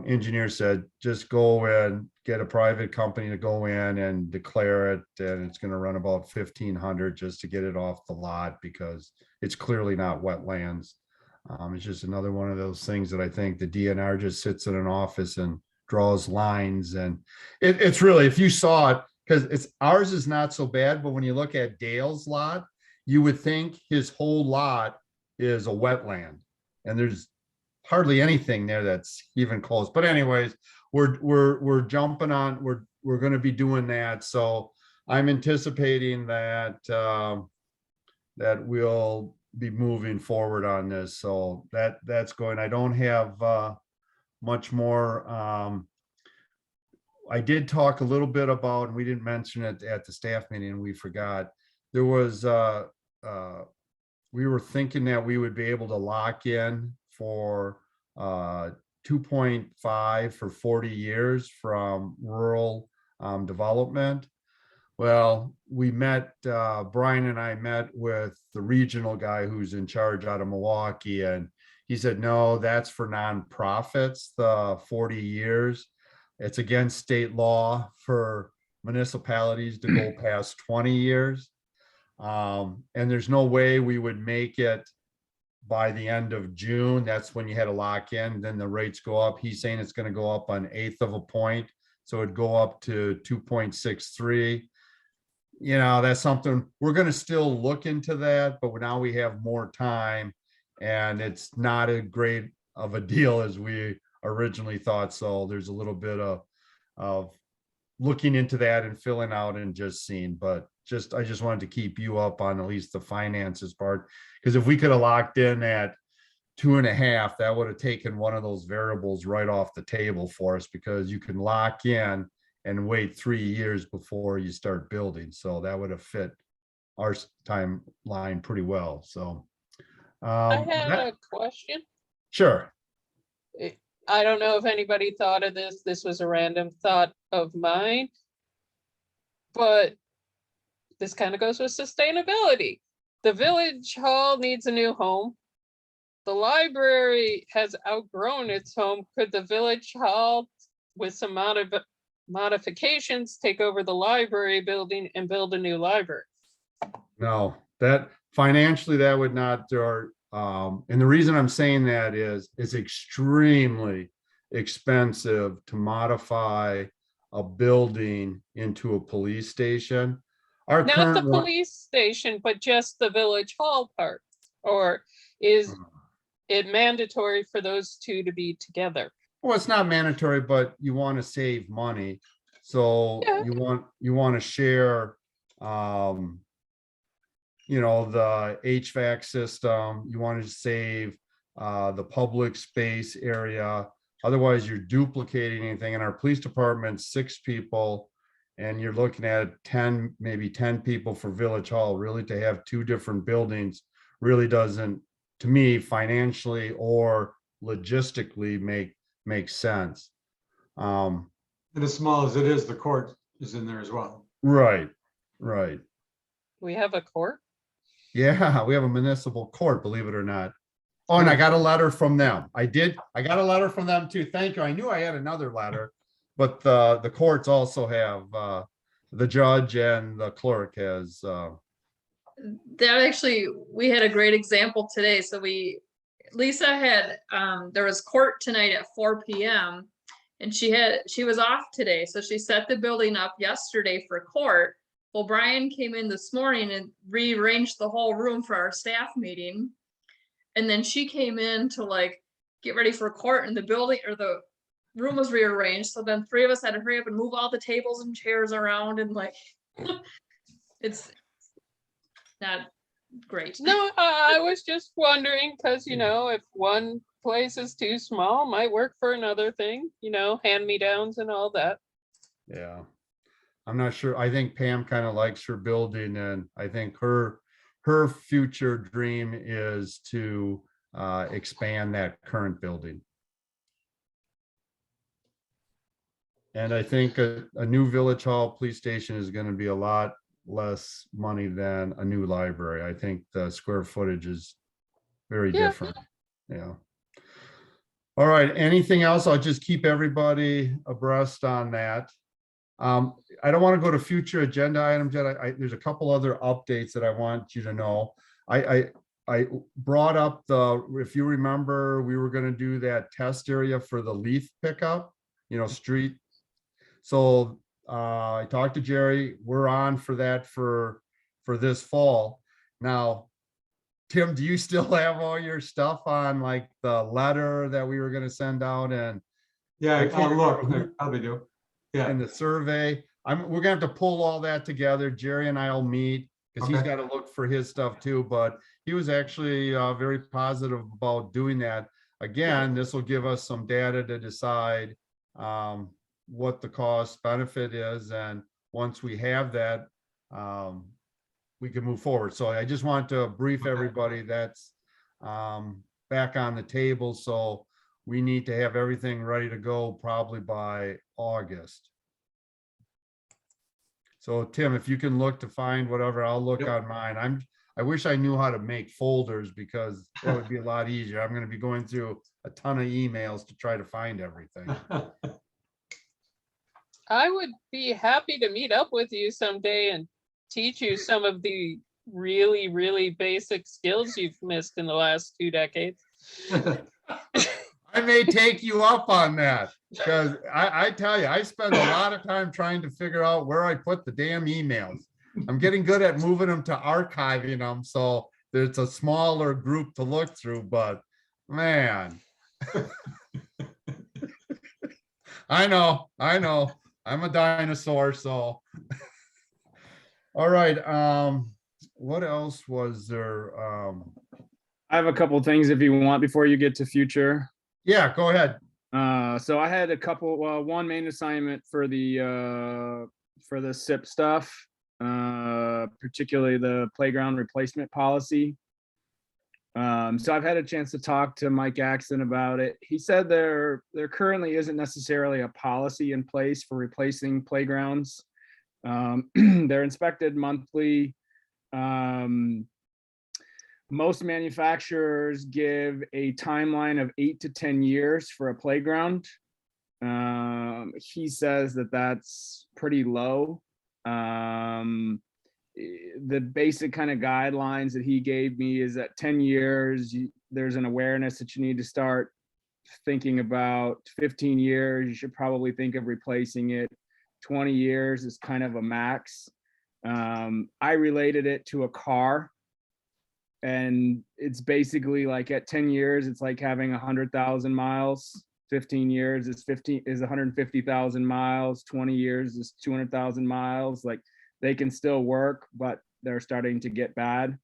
engineer said, just go and get a private company to go in and declare it. And it's going to run about 1,500 just to get it off the lot because it's clearly not wetlands. It's just another one of those things that I think the DNR just sits in an office and draws lines. And it's really, if you saw it, because ours is not so bad, but when you look at Dale's lot, you would think his whole lot is a wetland. And there's hardly anything there that's even close. But anyways, we're jumping on, we're going to be doing that. So I'm anticipating that that we'll be moving forward on this. So that's going. I don't have much more. I did talk a little bit about, and we didn't mention it at the staff meeting, and we forgot. There was we were thinking that we would be able to lock in for 2.5 for 40 years from rural development. Well, we met, Brian and I met with the regional guy who's in charge out of Milwaukee, and he said, no, that's for nonprofits, the 40 years. It's against state law for municipalities to go past 20 years. And there's no way we would make it by the end of June. That's when you had to lock in, then the rates go up. He's saying it's gonna go up an eighth of a point. So it'd go up to 2.63. You know, that's something, we're gonna still look into that, but now we have more time. And it's not as great of a deal as we originally thought. So there's a little bit of looking into that and filling out and just seeing, but I just wanted to keep you up on at least the finances part. Because if we could have locked in at 2.5, that would have taken one of those variables right off the table for us, because you can lock in and wait 3 years before you start building. So that would have fit our timeline pretty well. So. I had a question. Sure. I don't know if anybody thought of this. This was a random thought of mine. But this kind of goes with sustainability. The village hall needs a new home. The library has outgrown its home. Could the village hall, with some modifications, take over the library building and build a new library? No, that financially, that would not, and the reason I'm saying that is it's extremely expensive to modify a building into a police station. Our Not the current one, police station, but just the village hall part? Or is it mandatory for those two to be together? well, it's not mandatory, but you want to save money. So Yeah. you want to share, you know, the HVAC system, you want to save the public space area. Otherwise, you're duplicating anything. In our police department, 6 people, and you're looking at 10, maybe 10 people for Village Hall. Really, to have 2 different buildings really doesn't, to me, financially or logistically make sense. And as small as it is, the court is in there as well. Right. We have a court? Yeah, we have a municipal court, believe it or not. Oh, and I got a letter from them. I got a letter from them too. Thank you. I knew I had another letter, but the courts also have, the judge and the clerk has, That actually, we had a great example today. So Lisa had, there was court tonight at 4 p.m. and she was off today. So she set the building up yesterday for court. Well, Brian came in this morning and rearranged the whole room for our staff meeting. And then she came in to like get ready for court, and the building or the room was rearranged. So then 3 of us had to hurry up and move all the tables and chairs around, and like it's not great. No, I was just wondering, because, you know, if one place is too small, might work for another thing, you know, hand-me-downs and all that. yeah. I'm not sure. I think Pam kind of likes her building, and I think her future dream is to expand that current building. And I think a new Village Hall police station is going to be a lot less money than a new library. I think the square footage is very Yeah. different. Yeah. All right. Anything else? I'll just keep everybody abreast on that. I don't want to go to future agenda items yet. There's a couple other updates that I want you to know. I brought up if you remember, we were going to do that test area for the leaf pickup, you know, street. So I talked to Jerry. We're on for that for this fall. Now, Tim, do you still have all your stuff on, like the letter that we were going to send out? And Yeah, I can't look, remember I who- probably do. Yeah, and the survey. We're gonna have to pull all that together. Jerry and I'll meet, because he's Okay. got to look for his stuff too, but he was actually very positive about doing that. Again, this will give us some data to decide what the cost benefit is, and once we have that, we can move forward. So I just want to brief Okay. everybody that's back on the table. So we need to have everything ready to go probably by August. So Tim, if you can look to find whatever, I'll look Yep. on mine. I wish I knew how to make folders, because that would be a lot easier. I'm gonna be going through a ton of emails to try to find everything. I would be happy to meet up with you someday and teach you some of the really, really basic skills you've missed in the last 2 decades. I may take you up on that, because I tell you, I spend a lot of time trying to figure out where I put the damn emails. I'm getting good at moving them to archiving them, so there's a smaller group to look through, but man. I know, I'm a dinosaur, so. All right, what else was there? I have a couple things if you want before you get to future. Yeah, go ahead. So I had a couple, one main assignment for the SIP stuff, particularly the playground replacement policy. So I've had a chance to talk to Mike Axon about it. He said there currently isn't necessarily a policy in place for replacing playgrounds. They're inspected monthly. Most manufacturers give a timeline of 8 to 10 years for a playground. He says that that's pretty low. The basic kind of guidelines that he gave me is that 10 years, there's an awareness that you need to start thinking about. 15 years, you should probably think of replacing it. 20 years is kind of a max. I related it to a car. And it's basically like at 10 years, it's like having 100,000 miles. 15 years is 150,000 miles. 20 years is 200,000 miles. Like they can still work, but they're starting to get bad.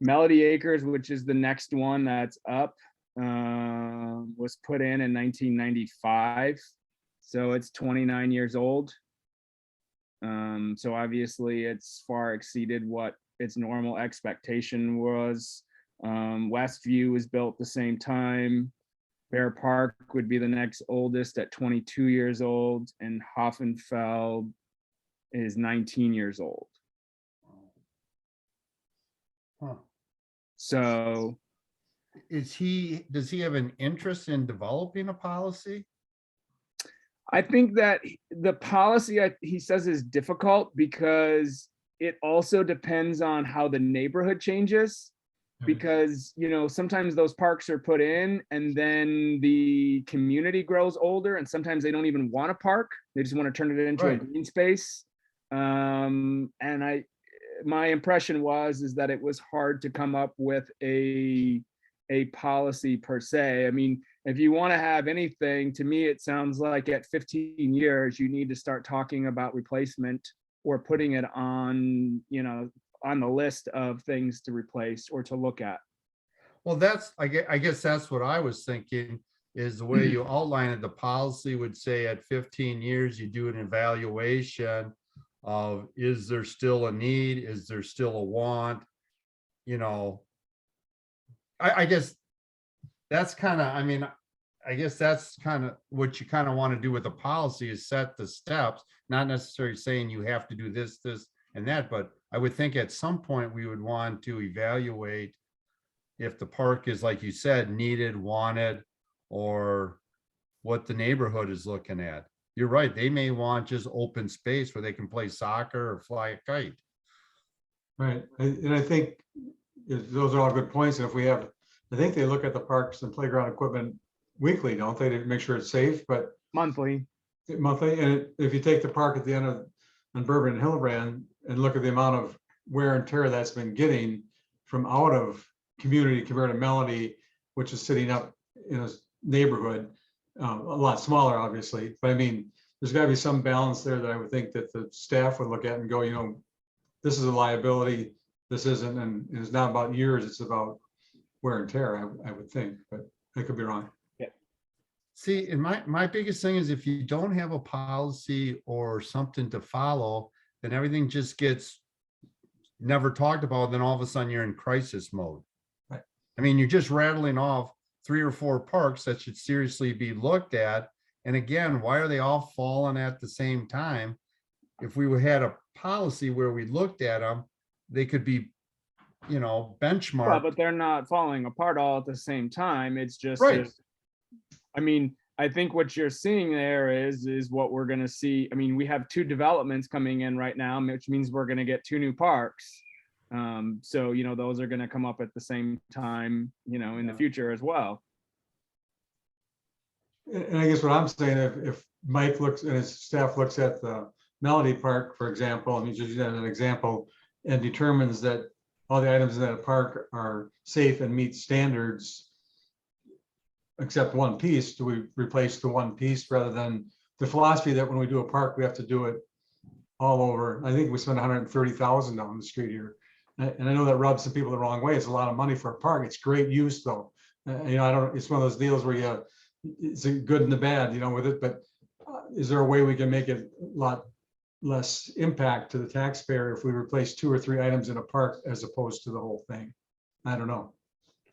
Melody Acres, which is the next one that's up, was put in 1995. So it's 29 years old. So obviously it's far exceeded what its normal expectation was. Westview was built the same time. Bear Park would be the next oldest at 22 years old, and Hoffenfeld is 19 years old. Huh. So Does he have an interest in developing a policy? I think that the policy he says is difficult because it also depends on how the neighborhood changes. Because, you know, sometimes those parks are put in and then the community grows older and sometimes they don't even want a park. They just want to turn it into a green space. And my impression is that it was hard to come up with a policy per se. I mean, if you want to have anything, to me, it sounds like at 15 years, you need to start talking about replacement or putting it on, you know, on the list of things to replace or to look at. Well, I guess that's what I was thinking, is the way you outline it. The policy would say at 15 years, you do an evaluation of, is there still a need? Is there still a want? You know, I guess that's kind of, I mean, I guess that's kind of what you kind of want to do with the policy, is set the steps, not necessarily saying you have to do this, this, and that, but I would think at some point we would want to evaluate if the park is, like you said, needed, wanted, or what the neighborhood is looking at. You're right. They may want just open space where they can play soccer or fly a kite. Right. And I think those are all good points. And if we have, I think they look at the parks and playground equipment weekly, don't they, to make sure it's safe, but Monthly. monthly. And if you take the park at the end of on Bourbon and Hillebrand and look at the amount of wear and tear that's been getting from out of community compared to Melody, which is sitting up in a neighborhood, a lot smaller, obviously. But I mean, there's got to be some balance there that I would think that the staff would look at and go, you know, this is a liability, this isn't, and it's not about years, it's about wear and tear, I would think, but I could be wrong. See, and my biggest thing is, if you don't have a policy or something to follow, then everything just gets never talked about. Then all of a sudden you're in crisis mode. Right. I mean, you're just rattling off 3 or 4 parks that should seriously be looked at. And again, why are they all falling at the same time? If we had a policy where we looked at them, they could be, you know, benchmarked. Well, but they're not falling apart all at the same time. It's just, Right. I mean, I think what you're seeing there is what we're gonna see. I mean, we have 2 developments coming in right now, which means we're gonna get 2 new parks. So, you know, those are gonna come up at the same time, you know, in the Yeah. future as well. And I guess what I'm saying, if Mike looks and his staff looks at the Melody Park, for example, I mean, just as an example, and determines that all the items in that park are safe and meet standards, except one piece, do we replace the one piece rather than the philosophy that when we do a park, we have to do it all over? I think we spend 130,000 down the street here. And I know that rubs some people the wrong way. It's a lot of money for a park. It's great use though. You know, I don't, it's one of those deals where you, it's a good and the bad, you know, with it, but is there a way we can make it a lot less impact to the taxpayer if we replace 2 or 3 items in a park as opposed to the whole thing? I don't know.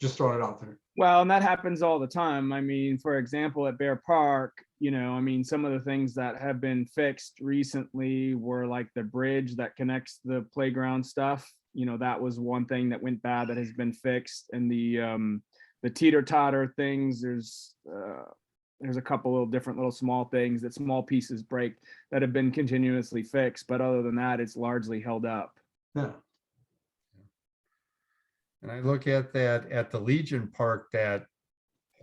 Just throwing it out there. Well, and that happens all the time. I mean, for example, at Bear Park, you know, I mean, some of the things that have been fixed recently were like the bridge that connects the playground stuff. You know, that was one thing that went bad that has been fixed. And the teeter-totter things, there's a couple of different little small things that small pieces break that have been continuously fixed. But other than that, it's largely held up. Yeah. And I look at that at the Legion Park, that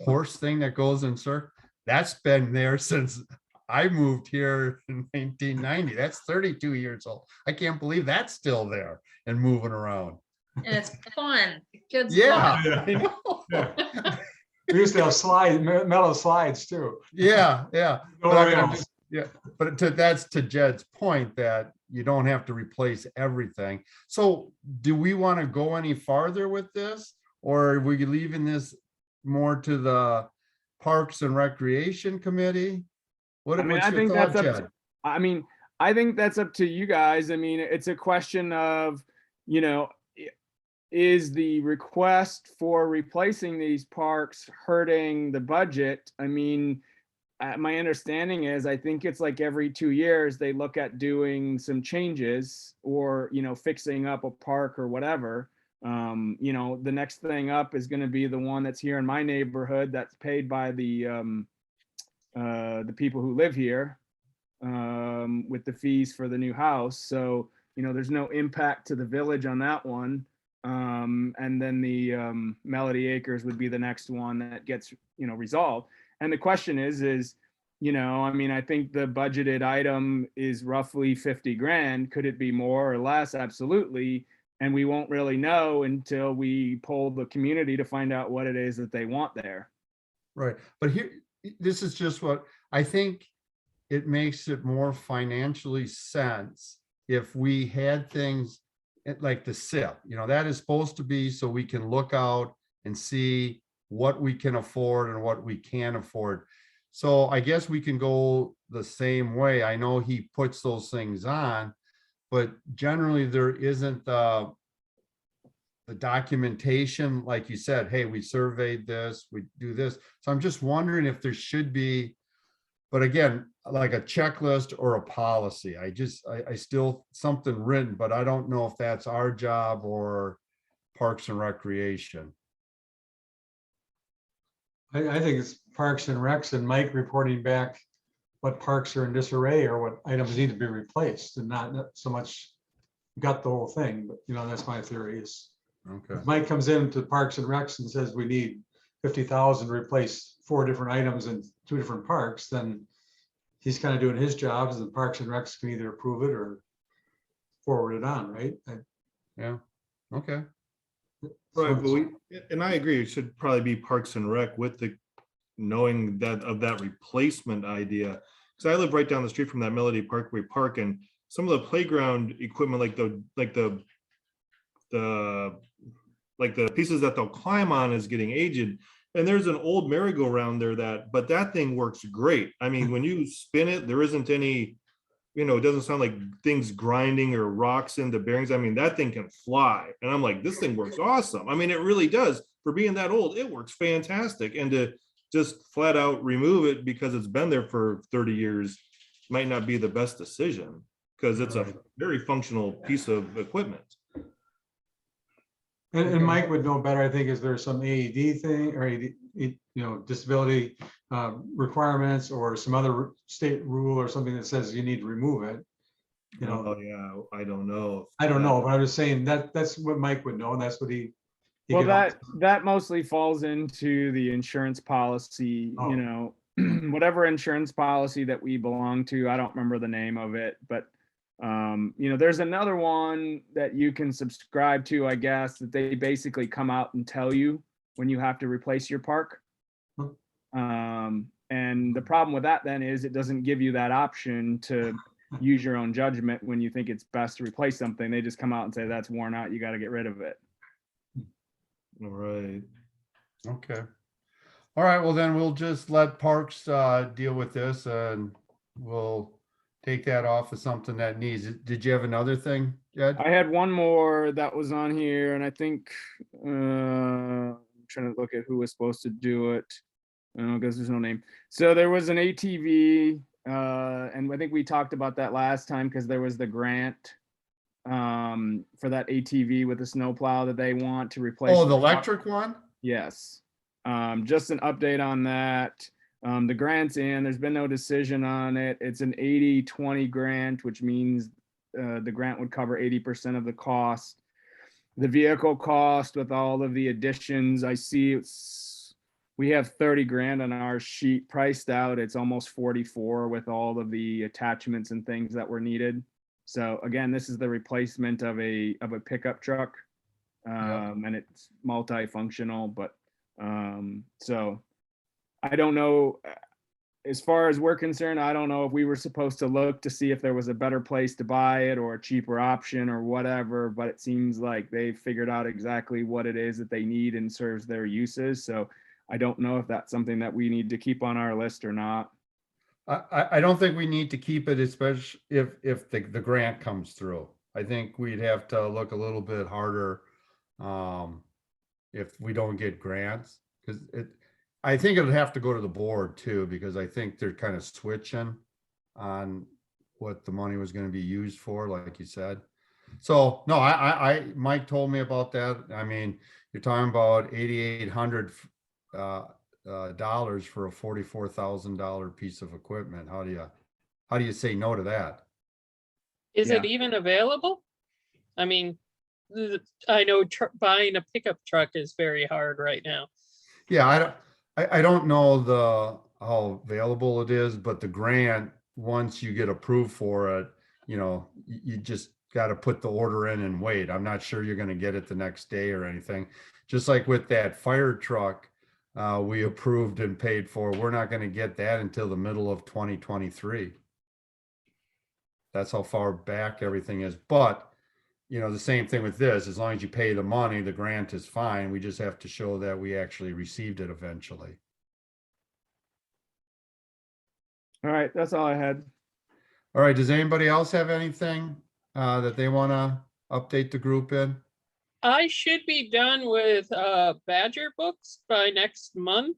horse thing that goes in circle, that's been there since I moved here in 1990. That's 32 years old. I can't believe that's still there and moving around. And it's fun. Kids Yeah. love it. I know. Yeah. We used to have metal slides too. Yeah, yeah. No But I way mean, else. but that's to Jed's point that you don't have to replace everything. So do we want to go any farther with this? Or are we leaving this more to the Parks and Recreation Committee? I mean, What's I your think thought, that's up Jed? to, I mean, I think that's up to you guys. I mean, it's a question of, you know, is the request for replacing these parks hurting the budget? I mean, my understanding is, I think it's like every 2 years, they look at doing some changes or, you know, fixing up a park or whatever. You know, the next thing up is going to be the one that's here in my neighborhood that's paid by the people who live here, with the fees for the new house. So, you know, there's no impact to the village on that one. And then the Melody Acres would be the next one that gets, you know, resolved. And the question is, you know, I mean, I think the budgeted item is roughly 50 grand. Could it be more or less? Absolutely. And we won't really know until we poll the community to find out what it is that they want there. Right, but here, this is just what I think. It makes it more financially sense if we had things like the SIP, you know, that is supposed to be so we can look out and see what we can afford and what we can't afford. So I guess we can go the same way. I know he puts those things on, but generally there isn't the documentation, like you said, hey, we surveyed this, we do this. So I'm just wondering if there should be, but again, like a checklist or a policy. I still something written, but I don't know if that's our job or Parks and Recreation. I think it's Parks and Recs and Mike reporting back what parks are in disarray or what items need to be replaced, and not so much gut the whole thing. But, you know, that's my theory is Okay. if Mike comes into Parks and Recs and says we need 50,000 to replace 4 different items in 2 different parks, then he's kind of doing his jobs, and the Parks and Recs can either approve it or forward it on, right? Yeah, okay. Right, but we, and I agree, it should probably be Parks and Rec with the knowing that of that replacement idea. Because I live right down the street from that Melody Parkway Park, and some of the playground equipment, like the pieces that they'll climb on is getting aged. And there's an old merry-go-round there but that thing works great. I mean, when you spin it, there isn't any, you know, it doesn't sound like things grinding or rocks into bearings. I mean, that thing can fly. And I'm like, this thing works awesome. I mean, it really does. For being that old, it works fantastic. And to just flat out remove it because it's been there for 30 years might not be the best decision, because it's a very functional piece of equipment. And Mike would know better, I think, is there some AED thing or disability requirements or some other state rule or something that says you need to remove it? Oh, yeah, I don't know. I don't know, but I was saying that's what Mike would know, and that's what he. Well, could- that mostly falls into the insurance policy, Oh. whatever insurance policy that we belong to. I don't remember the name of it, but there's another one that you can subscribe to, I guess, that they basically come out and tell you when you have to replace your park. And the problem with that then is it doesn't give you that option to use your own judgment when you think it's best to replace something. They just come out and say that's worn out, you got to get rid of it. All right. Okay. All right, well then we'll just let Parks deal with this and we'll take that off as something that needs it. Did you have another thing, Jed? I had one more that was on here, and I think I'm trying to look at who was supposed to do it. Because there's no name. So there was an ATV, and I think we talked about that last time because there was the grant for that ATV with the snowplow that they want to replace. Oh, the electric one? Yes. Just an update on that. The grant's in, there's been no decision on it. It's an 80-20 grant, which means the grant would cover 80% of the cost. The vehicle cost with all of the additions, I see we have 30 grand on our sheet priced out. It's almost 44 with all of the attachments and things that were needed. So again, this is the replacement of a pickup truck. And it's multifunctional, but so I don't know, as far as we're concerned, I don't know if we were supposed to look to see if there was a better place to buy it or a cheaper option or whatever, but it seems like they figured out exactly what it is that they need and serves their uses. So I don't know if that's something that we need to keep on our list or not. I don't think we need to keep it, especially if the grant comes through. I think we'd have to look a little bit harder if we don't get grants, because I think it'll have to go to the board too, because I think they're kind of switching on what the money was going to be used for, like you said. So no, Mike told me about that. I mean, you're talking about $8,800 dollars for a $44,000 piece of equipment. How do you say no to that? Is it Yeah. even available? I mean, I know buying a pickup truck is very hard right now. Yeah, I don't know how available it is, but the grant, once you get approved for it, you just got to put the order in and wait. I'm not sure you're going to get it the next day or anything. Just like with that fire truck, we approved and paid for, we're not going to get that until the middle of 2023. That's how far back everything is. But, the same thing with this, as long as you pay the money, the grant is fine. We just have to show that we actually received it eventually. All right, that's all I had. All right, does anybody else have anything that they want to update the group in? I should be done with Badger books by next month.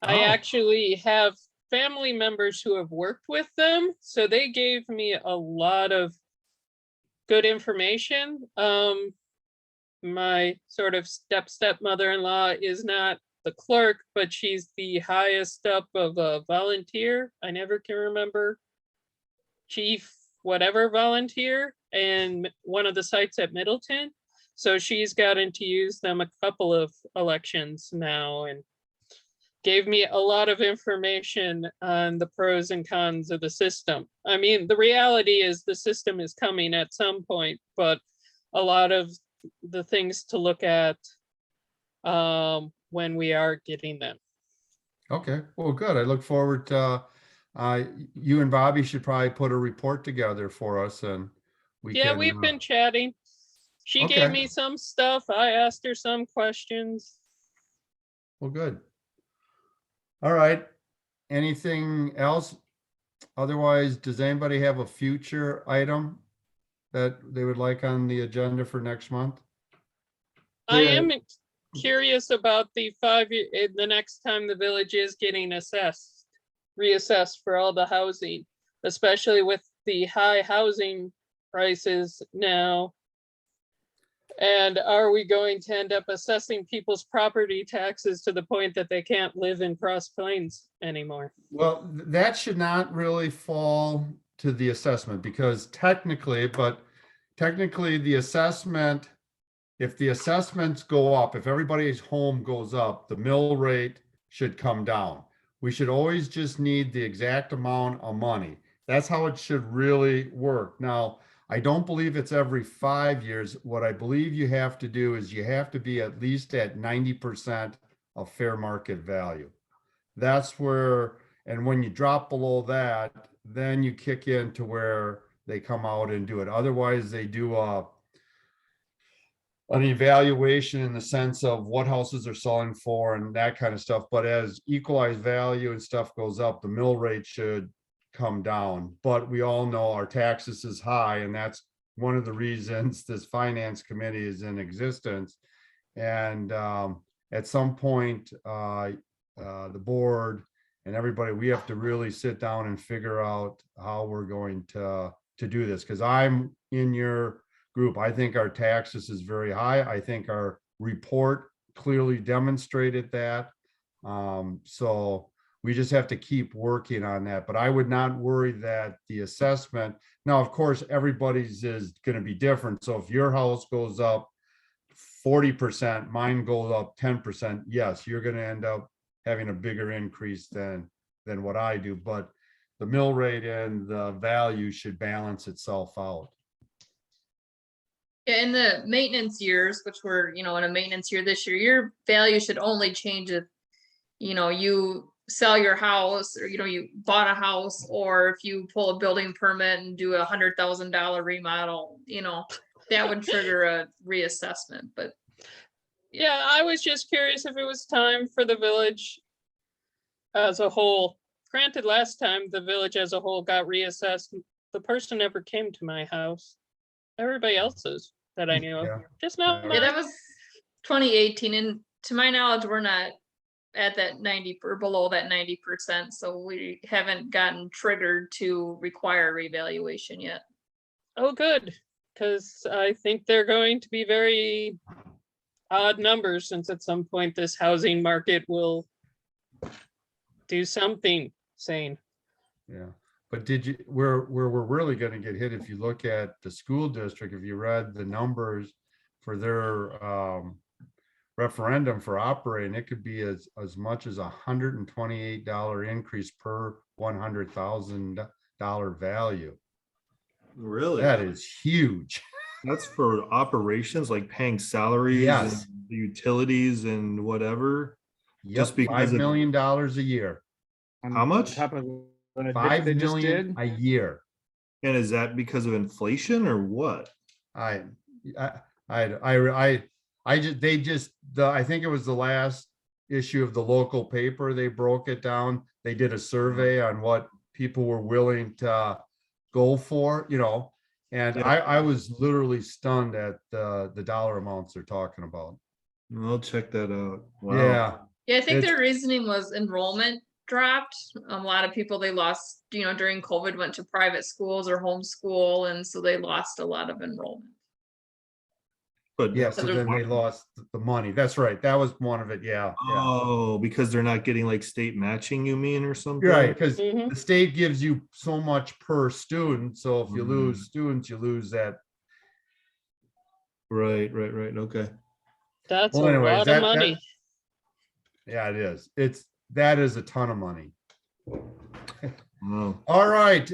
I Oh. actually have family members who have worked with them, so they gave me a lot of good information. My sort of stepmother-in-law is not the clerk, but she's the highest up of a volunteer. I never can remember. Chief whatever volunteer, and one of the sites at Middleton. So she's gotten to use them a couple of elections now and gave me a lot of information on the pros and cons of the system. I mean, the reality is the system is coming at some point, but a lot of the things to look at when we are getting them. Okay, well, good. I look forward to, you and Bobby should probably put a report together for us and we Yeah, can. we've been chatting. She Okay. gave me some stuff. I asked her some questions. Well, good. All right. Anything else? Otherwise, does anybody have a future item that they would like on the agenda for next month? I Yeah. am curious about the 5 year, the next time the village is getting reassessed for all the housing, especially with the high housing prices now. And are we going to end up assessing people's property taxes to the point that they can't live in Cross Plains anymore? Well, that should not really fall to the assessment because technically the assessment, if the assessments go up, if everybody's home goes up, the mill rate should come down. We should always just need the exact amount of money. That's how it should really work. Now, I don't believe it's every 5 years. What I believe you have to do is you have to be at least at 90% of fair market value. That's where, and when you drop below that, then you kick into where they come out and do it. Otherwise, they do an evaluation in the sense of what houses are selling for and that kind of stuff. But as equalized value and stuff goes up, the mill rate should come down. But we all know our taxes is high, and that's one of the reasons this finance committee is in existence. And at some point, the board and everybody, we have to really sit down and figure out how we're going to do this. Because I'm in your group. I think our taxes is very high. I think our report clearly demonstrated that. So we just have to keep working on that. But I would not worry that the assessment, now, of course, everybody's is going to be different. So if your house goes up 40%, mine goes up 10%, yes, you're going to end up having a bigger increase than what I do. But the mill rate and the value should balance itself out. Yeah, in the maintenance years, which we're, in a maintenance year this year, your value should only change if, you sell your house or, you bought a house, or if you pull a building permit and do $100,000 remodel, that would trigger a reassessment, but. Yeah, I was just curious if it was time for the village as a whole. Granted, last time the village as a whole got reassessed, the person never came to my house. Everybody else's that I knew of, Yeah. just not Yeah, that mine. was 2018, and to my knowledge, we're not at that 90 or below that 90%, so we haven't gotten triggered to require revaluation yet. Oh, good, because I think they're going to be very odd numbers, since at some point this housing market will do something sane. Yeah, but did you, where we're really going to get hit, if you look at the school district, if you read the numbers for their referendum for operating, it could be as much as $128 increase per $100,000 value. Really? That is huge. That's for operations, like paying salaries Yes. and the utilities and whatever. Yep, Just because $5 of- million a year. On How much? top of what they 5 just million did. a year. And is that because of inflation or what? I think it was the last issue of the local paper. They broke it down. They did a survey on what people were willing to go for, and Yeah. I was literally stunned at the dollar amounts they're talking about. I'll check that out. Wow. Yeah, Yeah, I think It's- their reasoning was enrollment dropped. A lot of people they lost, during COVID went to private schools or homeschool, and so they lost a lot of enrollment. But yeah. So then they lost the money. That's right. That was one of it. Yeah. Oh, because they're not getting like state matching, you mean, or something? You're right, because Mhm. the state gives you so much per student. So if you Mhm. lose students, you lose that. Right. Okay. That's Well, a anyways, lot that- of money. Yeah, it is. That is a ton of money. Wow. All right.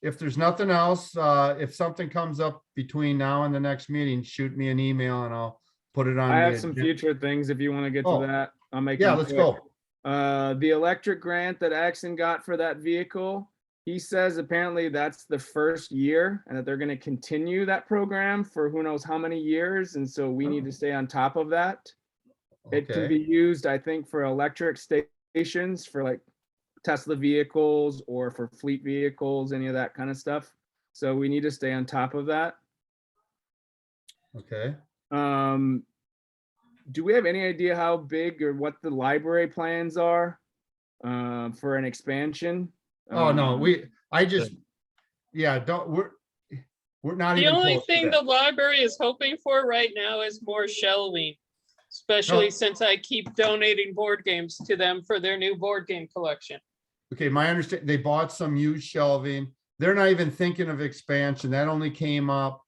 If there's nothing else, if something comes up between now and the next meeting, shoot me an email and I'll put it on. I have the some agenda. future things if you want to get Oh, to that. I'll make Yeah, them let's quick. go. The electric grant that Axon got for that vehicle, he says apparently that's the first year and that they're going to continue that program for who knows how many years. And so we need to stay on top of that. It can Okay. be used, I think, for electric stations for like Tesla vehicles or for fleet vehicles, any of that kind of stuff. So we need to stay on top of that. Okay. Do we have any idea how big or what the library plans are for an expansion? Oh, no, Um, yeah, We're not The even only close to thing that. the library is hoping for right now is more shelving. Especially No. since I keep donating board games to them for their new board game collection. Okay, my understanding, they bought some used shelving. They're not even thinking of expansion. That only came up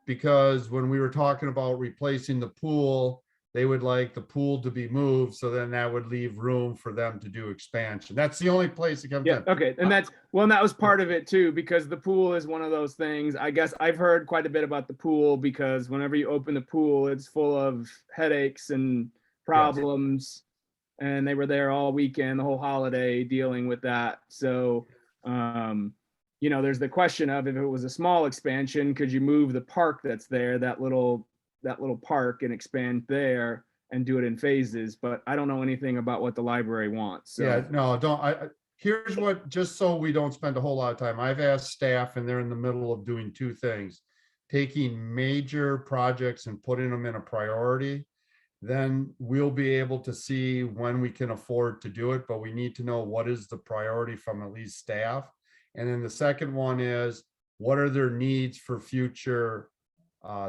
because when we were talking about replacing the pool, they would like the pool to be moved, so then that would leave room for them to do expansion. That's the only place it comes Yeah, in. okay, and that's, well, and that was part of it too, because the pool is one of those things. I guess I've heard quite a bit about the pool because whenever you open the pool, it's full of headaches and problems. And they were there all weekend, the whole holiday dealing with that. So, there's the question of if it was a small expansion, could you move the park that's there, that little park, and expand there and do it in phases? But I don't know anything about what the library wants. So. Yeah, no, here's what, just so we don't spend a whole lot of time, I've asked staff and they're in the middle of doing two things. Taking major projects and putting them in a priority. Then we'll be able to see when we can afford to do it, but we need to know what is the priority from at least staff. And then the second one is, what are their needs for future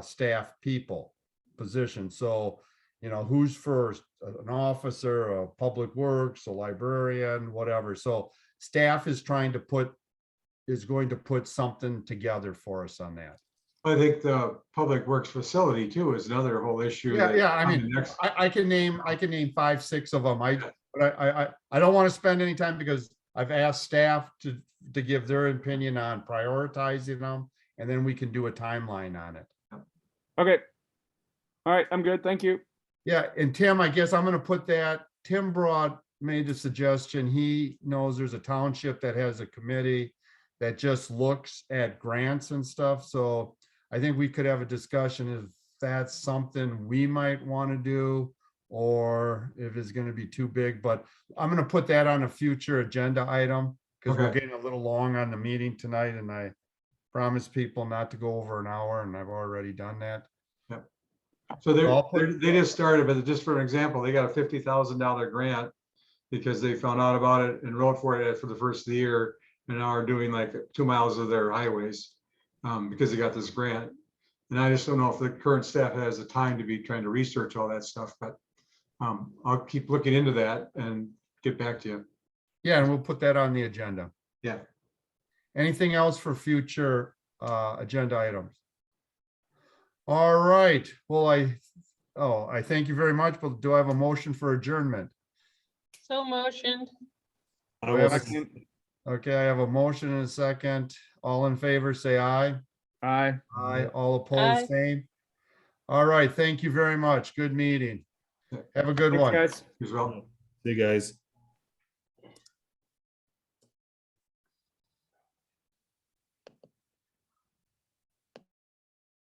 staff people positions? So, who's first, an officer, a public works, a librarian, whatever. So staff is going to put something together for us on that. I think the public works facility too is another whole issue. Yeah, that yeah, I on the mean, next- I can name 5, 6 of them. But I don't want to spend any time because I've asked staff to give their opinion on prioritizing them, and then we can do a timeline on it. Okay. All right, I'm good. Thank you. Yeah, and Tim, I guess I'm gonna put that, Tim made the suggestion, he knows there's a township that has a committee that just looks at grants and stuff, so I think we could have a discussion if that's something we might want to do, or if it's gonna be too big, but I'm gonna put that on a future agenda item, because we're Okay. getting a little long on the meeting tonight, and I promised people not to go over an hour, and I've already done that. So I'll put- they just started, but just for an example, they got a $50,000 grant because they found out about it and wrote for it for the first of the year, and now are doing like 2 miles of their highways because they got this grant. And I just don't know if the current staff has the time to be trying to research all that stuff, but I'll keep looking into that and get back to you. Yeah, and we'll put that on the agenda. Yeah. Anything else for future agenda items? All right, well, I thank you very much, but do I have a motion for adjournment? So motioned. Do I have a- Okay, I have a motion and a second. All in favor, say aye. Aye. Aye, all Aye. opposed, same. All right, thank you very much. Good meeting. Have a good Thanks, one. guys. As well. See you guys.